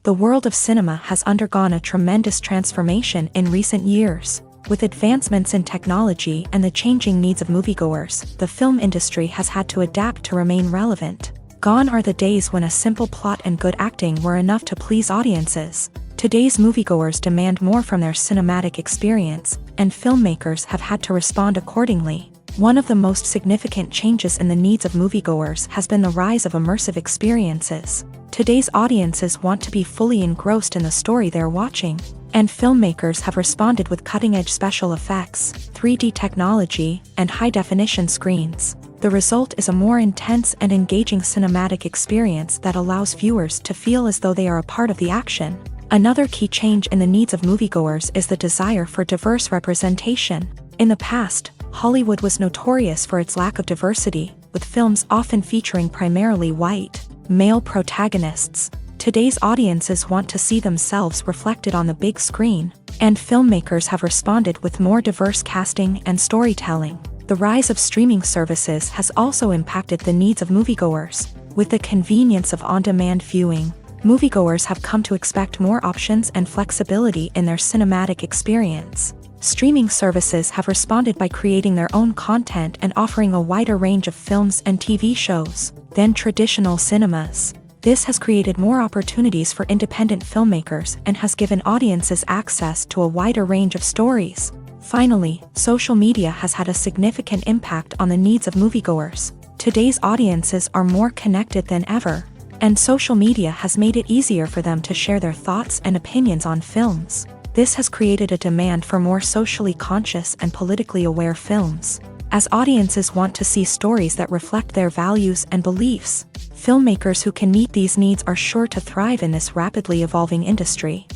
The world of cinema has undergone a tremendous transformation in recent years. With advancements in technology and the changing needs of moviegoers, the film industry has had to adapt to remain relevant. Gone are the days when a simple plot and good acting were enough to please audiences. Today's moviegoers demand more from their cinematic experience, and filmmakers have had to respond accordingly. One of the most significant changes in the needs of moviegoers has been the rise of immersive experiences. Today's audiences want to be fully engrossed in the story they're watching, and filmmakers have responded with cutting-edge special effects, 3D technology, and high-definition screens. The result is a more intense and engaging cinematic experience that allows viewers to feel as though they are a part of the action. Another key change in the needs of moviegoers is the desire for diverse representation. In the past, Hollywood was notorious for its lack of diversity, with films often featuring primarily white, male protagonists. Today's audiences want to see themselves reflected on the big screen, and filmmakers have responded with more diverse casting and storytelling. The rise of streaming services has also impacted the needs of moviegoers. With the convenience of on-demand viewing, moviegoers have come to expect more options and flexibility in their cinematic experience. Streaming services have responded by creating their own content and offering a wider range of films and TV shows than traditional cinemas. This has created more opportunities for independent filmmakers and has given audiences access to a wider range of stories. Finally, social media has had a significant impact on the needs of moviegoers. Today's audiences are more connected than ever, and social media has made it easier for them to share their thoughts and opinions on films. This has created a demand for more socially conscious and politically aware films. As audiences want to see stories that reflect their values and beliefs, filmmakers who can meet these needs are sure to thrive in this rapidly evolving industry.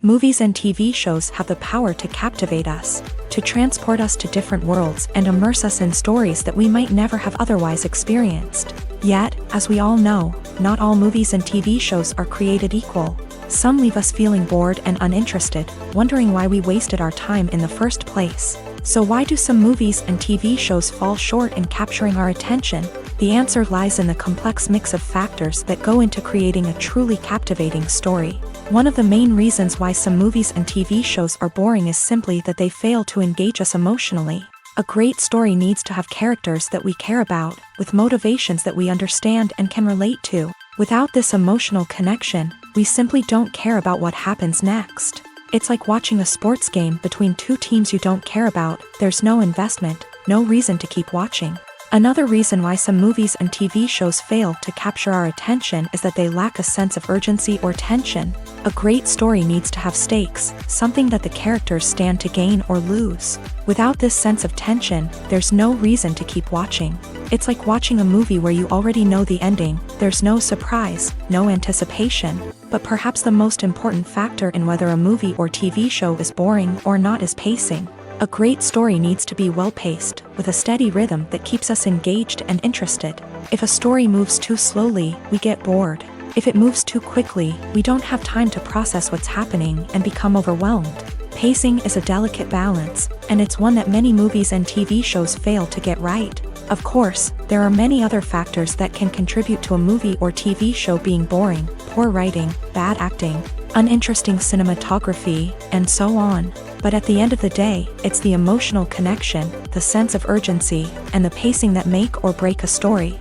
Movies and TV shows have the power to captivate us, to transport us to different worlds and immerse us in stories that we might never have otherwise experienced. Yet, as we all know, not all movies and TV shows are created equal. Some leave us feeling bored and uninterested, wondering why we wasted our time in the first place. So why do some movies and TV shows fall short in capturing our attention? The answer lies in the complex mix of factors that go into creating a truly captivating story. One of the main reasons why some movies and TV shows are boring is simply that they fail to engage us emotionally. A great story needs to have characters that we care about, with motivations that we understand and can relate to. Without this emotional connection, we simply don't care about what happens next. It's like watching a sports game between two teams you don't care about. There's no investment, no reason to keep watching. Another reason why some movies and TV shows fail to capture our attention is that they lack a sense of urgency or tension. A great story needs to have stakes, something that the characters stand to gain or lose. Without this sense of tension, there's no reason to keep watching. It's like watching a movie where you already know the ending. There's no surprise, no anticipation. But perhaps the most important factor in whether a movie or TV show is boring or not is pacing. A great story needs to be well-paced, with a steady rhythm that keeps us engaged and interested. If a story moves too slowly, we get bored. If it moves too quickly, we don't have time to process what's happening and become overwhelmed. Pacing is a delicate balance, and it's one that many movies and TV shows fail to get right. Of course, there are many other factors that can contribute to a movie or TV show being boring: poor writing, bad acting, uninteresting cinematography, and so on. But at the end of the day, it's the emotional connection, the sense of urgency, and the pacing that make or break a story.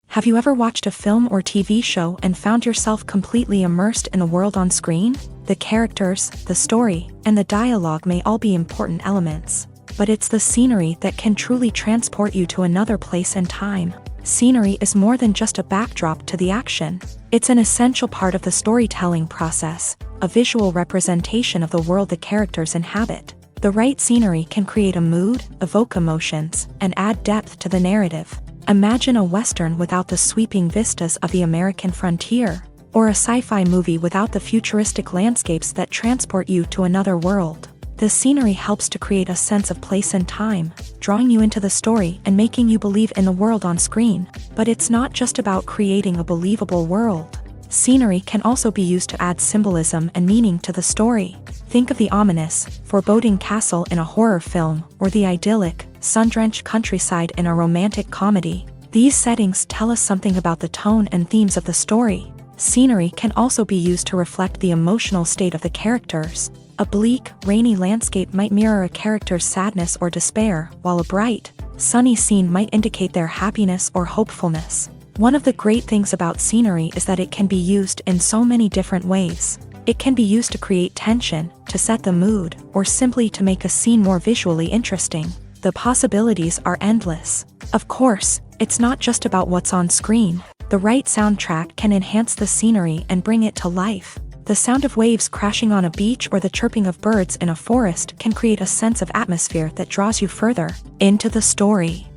Have you ever watched a film or TV show and found yourself completely immersed in the world on screen? The characters, the story, and the dialogue may all be important elements, but it's the scenery that can truly transport you to another place and time. Scenery is more than just a backdrop to the action. It's an essential part of the storytelling process, a visual representation of the world the characters inhabit. The right scenery can create a mood, evoke emotions, and add depth to the narrative. Imagine a Western without the sweeping vistas of the American frontier, or a sci-fi movie without the futuristic landscapes that transport you to another world. The scenery helps to create a sense of place and time, drawing you into the story and making you believe in the world on screen. But it's not just about creating a believable world. Scenery can also be used to add symbolism and meaning to the story. Think of the ominous, foreboding castle in a horror film, or the idyllic, sun-drenched countryside in a romantic comedy. These settings tell us something about the tone and themes of the story. Scenery can also be used to reflect the emotional state of the characters. A bleak, rainy landscape might mirror a character's sadness or despair, while a bright, sunny scene might indicate their happiness or hopefulness. One of the great things about scenery is that it can be used in so many different ways. It can be used to create tension, to set the mood, or simply to make a scene more visually interesting. The possibilities are endless. Of course, it's not just about what's on screen. The right soundtrack can enhance the scenery and bring it to life. The sound of waves crashing on a beach or the chirping of birds in a forest can create a sense of atmosphere that draws you further into the story.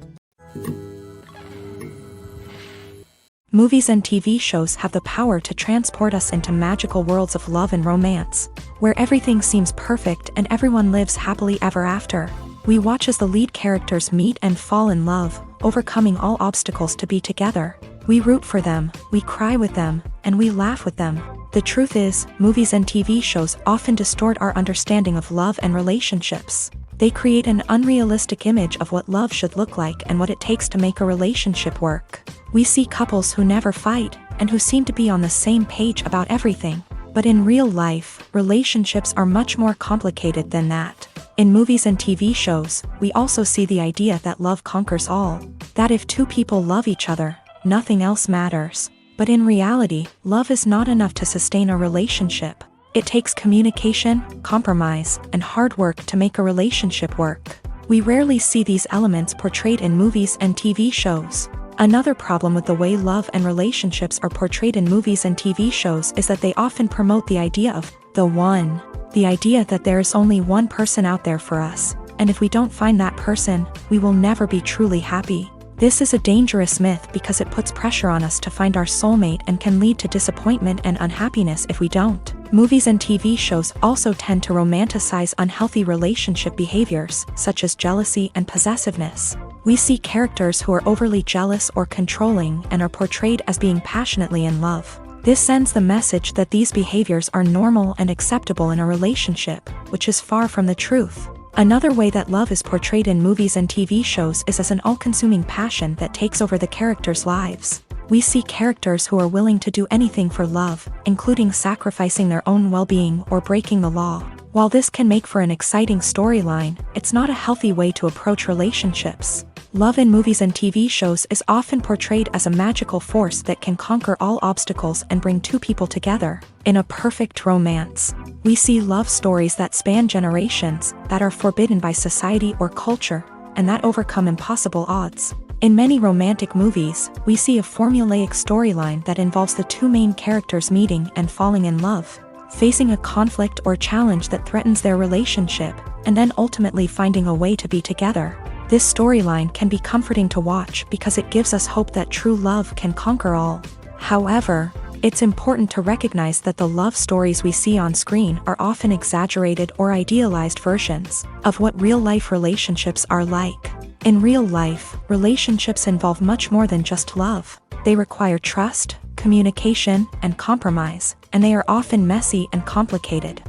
Movies and TV shows have the power to transport us into magical worlds of love and romance, where everything seems perfect and everyone lives happily ever after. We watch as the lead characters meet and fall in love, overcoming all obstacles to be together. We root for them, we cry with them, and we laugh with them. The truth is, movies and TV shows often distort our understanding of love and relationships. They create an unrealistic image of what love should look like and what it takes to make a relationship work. We see couples who never fight, and who seem to be on the same page about everything. But in real life, relationships are much more complicated than that. In movies and TV shows, we also see the idea that love conquers all. That if two people love each other, nothing else matters. But in reality, love is not enough to sustain a relationship. It takes communication, compromise, and hard work to make a relationship work. We rarely see these elements portrayed in movies and TV shows. Another problem with the way love and relationships are portrayed in movies and TV shows is that they often promote the idea of the one. The idea that there is only one person out there for us, and if we don't find that person, we will never be truly happy. This is a dangerous myth because it puts pressure on us to find our soulmate and can lead to disappointment and unhappiness if we don't. Movies and TV shows also tend to romanticize unhealthy relationship behaviors, such as jealousy and possessiveness. We see characters who are overly jealous or controlling and are portrayed as being passionately in love. This sends the message that these behaviors are normal and acceptable in a relationship, which is far from the truth. Another way that love is portrayed in movies and TV shows is as an all-consuming passion that takes over the characters' lives. We see characters who are willing to do anything for love, including sacrificing their own well-being or breaking the law. While this can make for an exciting storyline, it's not a healthy way to approach relationships. Love in movies and TV shows is often portrayed as a magical force that can conquer all obstacles and bring two people together in a perfect romance. We see love stories that span generations, that are forbidden by society or culture, and that overcome impossible odds. In many romantic movies, we see a formulaic storyline that involves the two main characters meeting and falling in love, facing a conflict or challenge that threatens their relationship, and then ultimately finding a way to be together. This storyline can be comforting to watch because it gives us hope that true love can conquer all. However, it's important to recognize that the love stories we see on screen are often exaggerated or idealized versions of what real-life relationships are like. In real life, relationships involve much more than just love. They require trust, communication, and compromise, and they are often messy and complicated.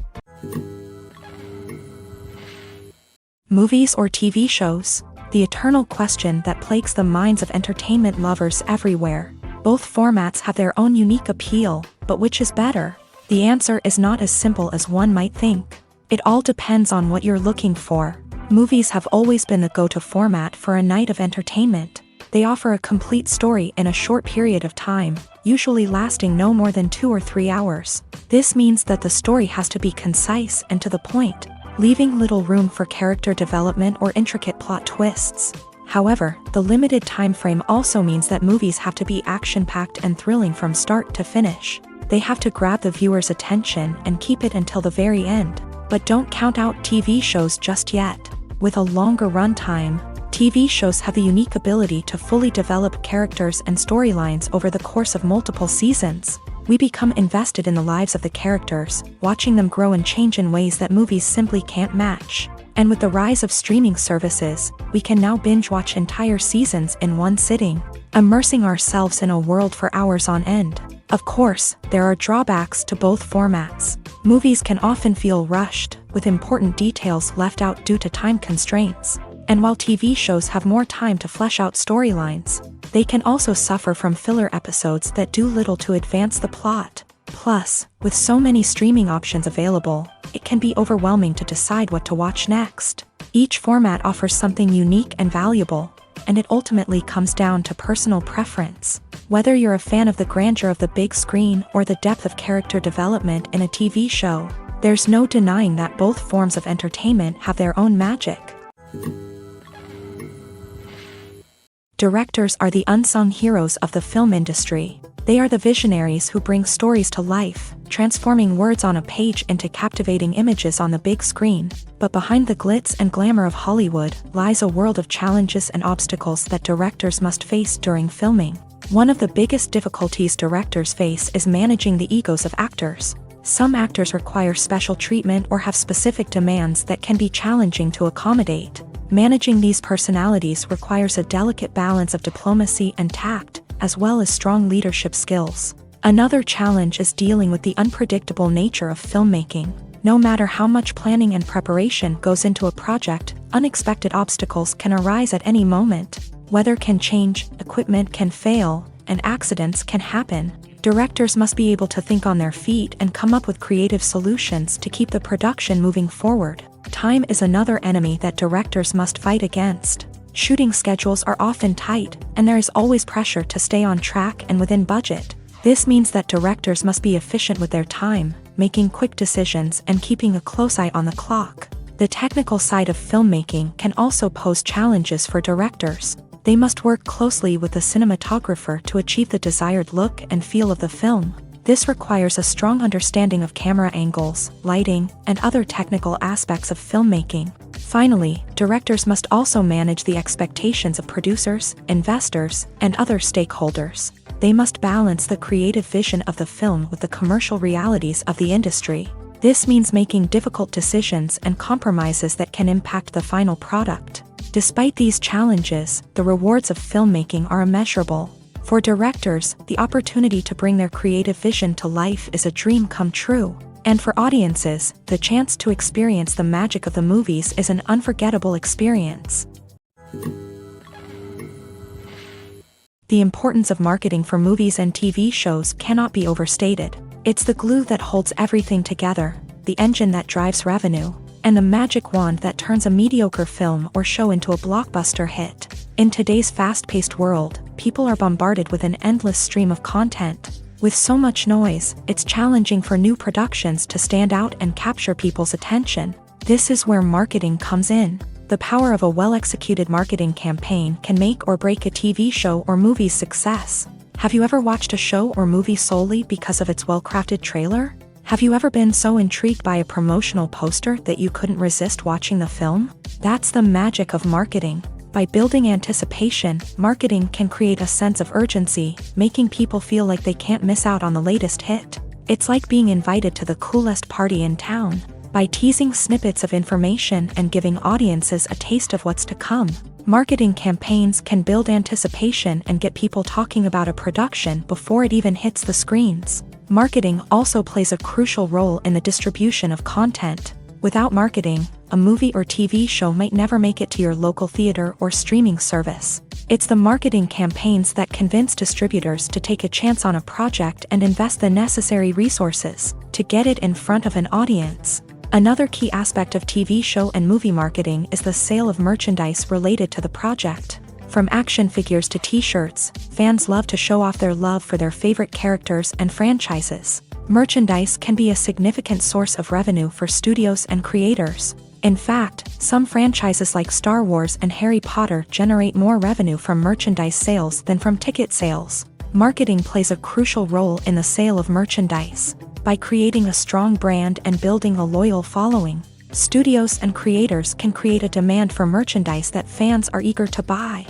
Movies or TV shows? The eternal question that plagues the minds of entertainment lovers everywhere. Both formats have their own unique appeal, but which is better? The answer is not as simple as one might think. It all depends on what you're looking for. Movies have always been the go-to format for a night of entertainment. They offer a complete story in a short period of time, usually lasting no more than 2 or 3 hours. This means that the story has to be concise and to the point, leaving little room for character development or intricate plot twists. However, the limited time frame also means that movies have to be action-packed and thrilling from start to finish. They have to grab the viewer's attention and keep it until the very end. But don't count out TV shows just yet. With a longer runtime, TV shows have the unique ability to fully develop characters and storylines over the course of multiple seasons. We become invested in the lives of the characters, watching them grow and change in ways that movies simply can't match. And with the rise of streaming services, we can now binge-watch entire seasons in one sitting, immersing ourselves in a world for hours on end. Of course, there are drawbacks to both formats. Movies can often feel rushed, with important details left out due to time constraints. And while TV shows have more time to flesh out storylines, they can also suffer from filler episodes that do little to advance the plot. Plus, with so many streaming options available, it can be overwhelming to decide what to watch next. Each format offers something unique and valuable, and it ultimately comes down to personal preference. Whether you're a fan of the grandeur of the big screen or the depth of character development in a TV show, there's no denying that both forms of entertainment have their own magic. Directors are the unsung heroes of the film industry. They are the visionaries who bring stories to life, transforming words on a page into captivating images on the big screen. But behind the glitz and glamour of Hollywood lies a world of challenges and obstacles that directors must face during filming. One of the biggest difficulties directors face is managing the egos of actors. Some actors require special treatment or have specific demands that can be challenging to accommodate. Managing these personalities requires a delicate balance of diplomacy and tact, as well as strong leadership skills. Another challenge is dealing with the unpredictable nature of filmmaking. No matter how much planning and preparation goes into a project, unexpected obstacles can arise at any moment. Weather can change, equipment can fail, and accidents can happen. Directors must be able to think on their feet and come up with creative solutions to keep the production moving forward. Time is another enemy that directors must fight against. Shooting schedules are often tight, and there is always pressure to stay on track and within budget. This means that directors must be efficient with their time, making quick decisions and keeping a close eye on the clock. The technical side of filmmaking can also pose challenges for directors. They must work closely with the cinematographer to achieve the desired look and feel of the film. This requires a strong understanding of camera angles, lighting, and other technical aspects of filmmaking. Finally, directors must also manage the expectations of producers, investors, and other stakeholders. They must balance the creative vision of the film with the commercial realities of the industry. This means making difficult decisions and compromises that can impact the final product. Despite these challenges, the rewards of filmmaking are immeasurable. For directors, the opportunity to bring their creative vision to life is a dream come true. And for audiences, the chance to experience the magic of the movies is an unforgettable experience. The importance of marketing for movies and TV shows cannot be overstated. It's the glue that holds everything together, the engine that drives revenue, and the magic wand that turns a mediocre film or show into a blockbuster hit. In today's fast-paced world, people are bombarded with an endless stream of content. With so much noise, it's challenging for new productions to stand out and capture people's attention. This is where marketing comes in. The power of a well-executed marketing campaign can make or break a TV show or movie's success. Have you ever watched a show or movie solely because of its well-crafted trailer? Have you ever been so intrigued by a promotional poster that you couldn't resist watching the film? That's the magic of marketing. By building anticipation, marketing can create a sense of urgency, making people feel like they can't miss out on the latest hit. It's like being invited to the coolest party in town. By teasing snippets of information and giving audiences a taste of what's to come, marketing campaigns can build anticipation and get people talking about a production before it even hits the screens. Marketing also plays a crucial role in the distribution of content. Without marketing, a movie or TV show might never make it to your local theater or streaming service. It's the marketing campaigns that convince distributors to take a chance on a project and invest the necessary resources to get it in front of an audience. Another key aspect of TV show and movie marketing is the sale of merchandise related to the project. From action figures to t-shirts, fans love to show off their love for their favorite characters and franchises. Merchandise can be a significant source of revenue for studios and creators. In fact, some franchises like Star Wars and Harry Potter generate more revenue from merchandise sales than from ticket sales. Marketing plays a crucial role in the sale of merchandise. By creating a strong brand and building a loyal following, studios and creators can create a demand for merchandise that fans are eager to buy.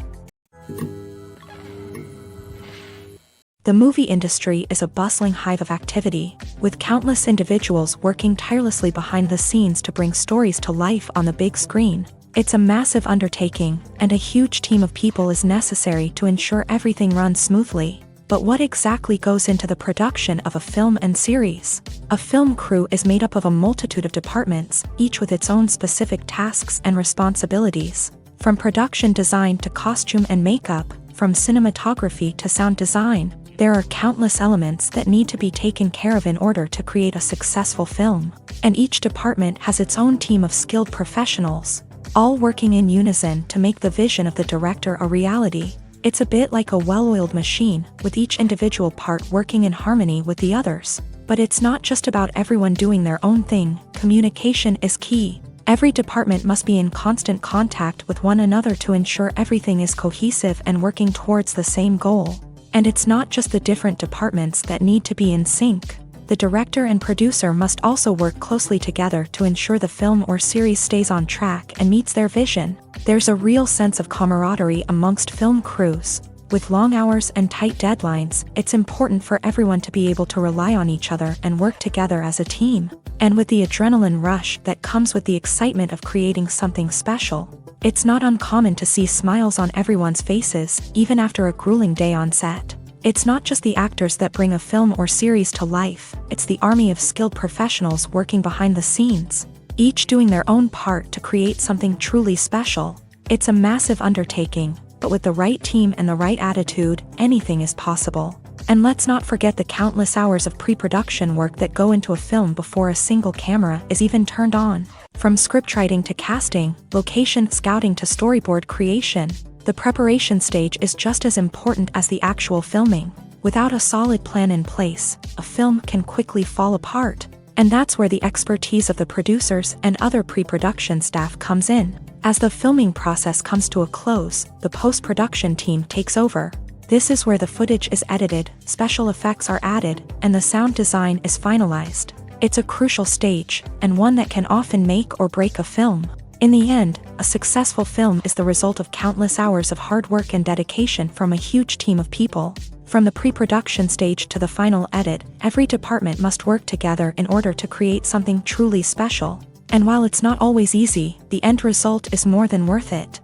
The movie industry is a bustling hive of activity, with countless individuals working tirelessly behind the scenes to bring stories to life on the big screen. It's a massive undertaking, and a huge team of people is necessary to ensure everything runs smoothly. But what exactly goes into the production of a film and series? A film crew is made up of a multitude of departments, each with its own specific tasks and responsibilities. From production design to costume and makeup, from cinematography to sound design, there are countless elements that need to be taken care of in order to create a successful film. And each department has its own team of skilled professionals, all working in unison to make the vision of the director a reality. It's a bit like a well-oiled machine, with each individual part working in harmony with the others. But it's not just about everyone doing their own thing. Communication is key. Every department must be in constant contact with one another to ensure everything is cohesive and working towards the same goal. And it's not just the different departments that need to be in sync. The director and producer must also work closely together to ensure the film or series stays on track and meets their vision. There's a real sense of camaraderie amongst film crews. With long hours and tight deadlines, it's important for everyone to be able to rely on each other and work together as a team. And with the adrenaline rush that comes with the excitement of creating something special, it's not uncommon to see smiles on everyone's faces, even after a grueling day on set. It's not just the actors that bring a film or series to life, it's the army of skilled professionals working behind the scenes, each doing their own part to create something truly special. It's a massive undertaking, but with the right team and the right attitude, anything is possible. And let's not forget the countless hours of pre-production work that go into a film before a single camera is even turned on. From scriptwriting to casting, location scouting to storyboard creation, the preparation stage is just as important as the actual filming. Without a solid plan in place, a film can quickly fall apart. And that's where the expertise of the producers and other pre-production staff comes in. As the filming process comes to a close, the post-production team takes over. This is where the footage is edited, special effects are added, and the sound design is finalized. It's a crucial stage, and one that can often make or break a film. In the end, a successful film is the result of countless hours of hard work and dedication from a huge team of people. From the pre-production stage to the final edit, every department must work together in order to create something truly special. And while it's not always easy, the end result is more than worth it.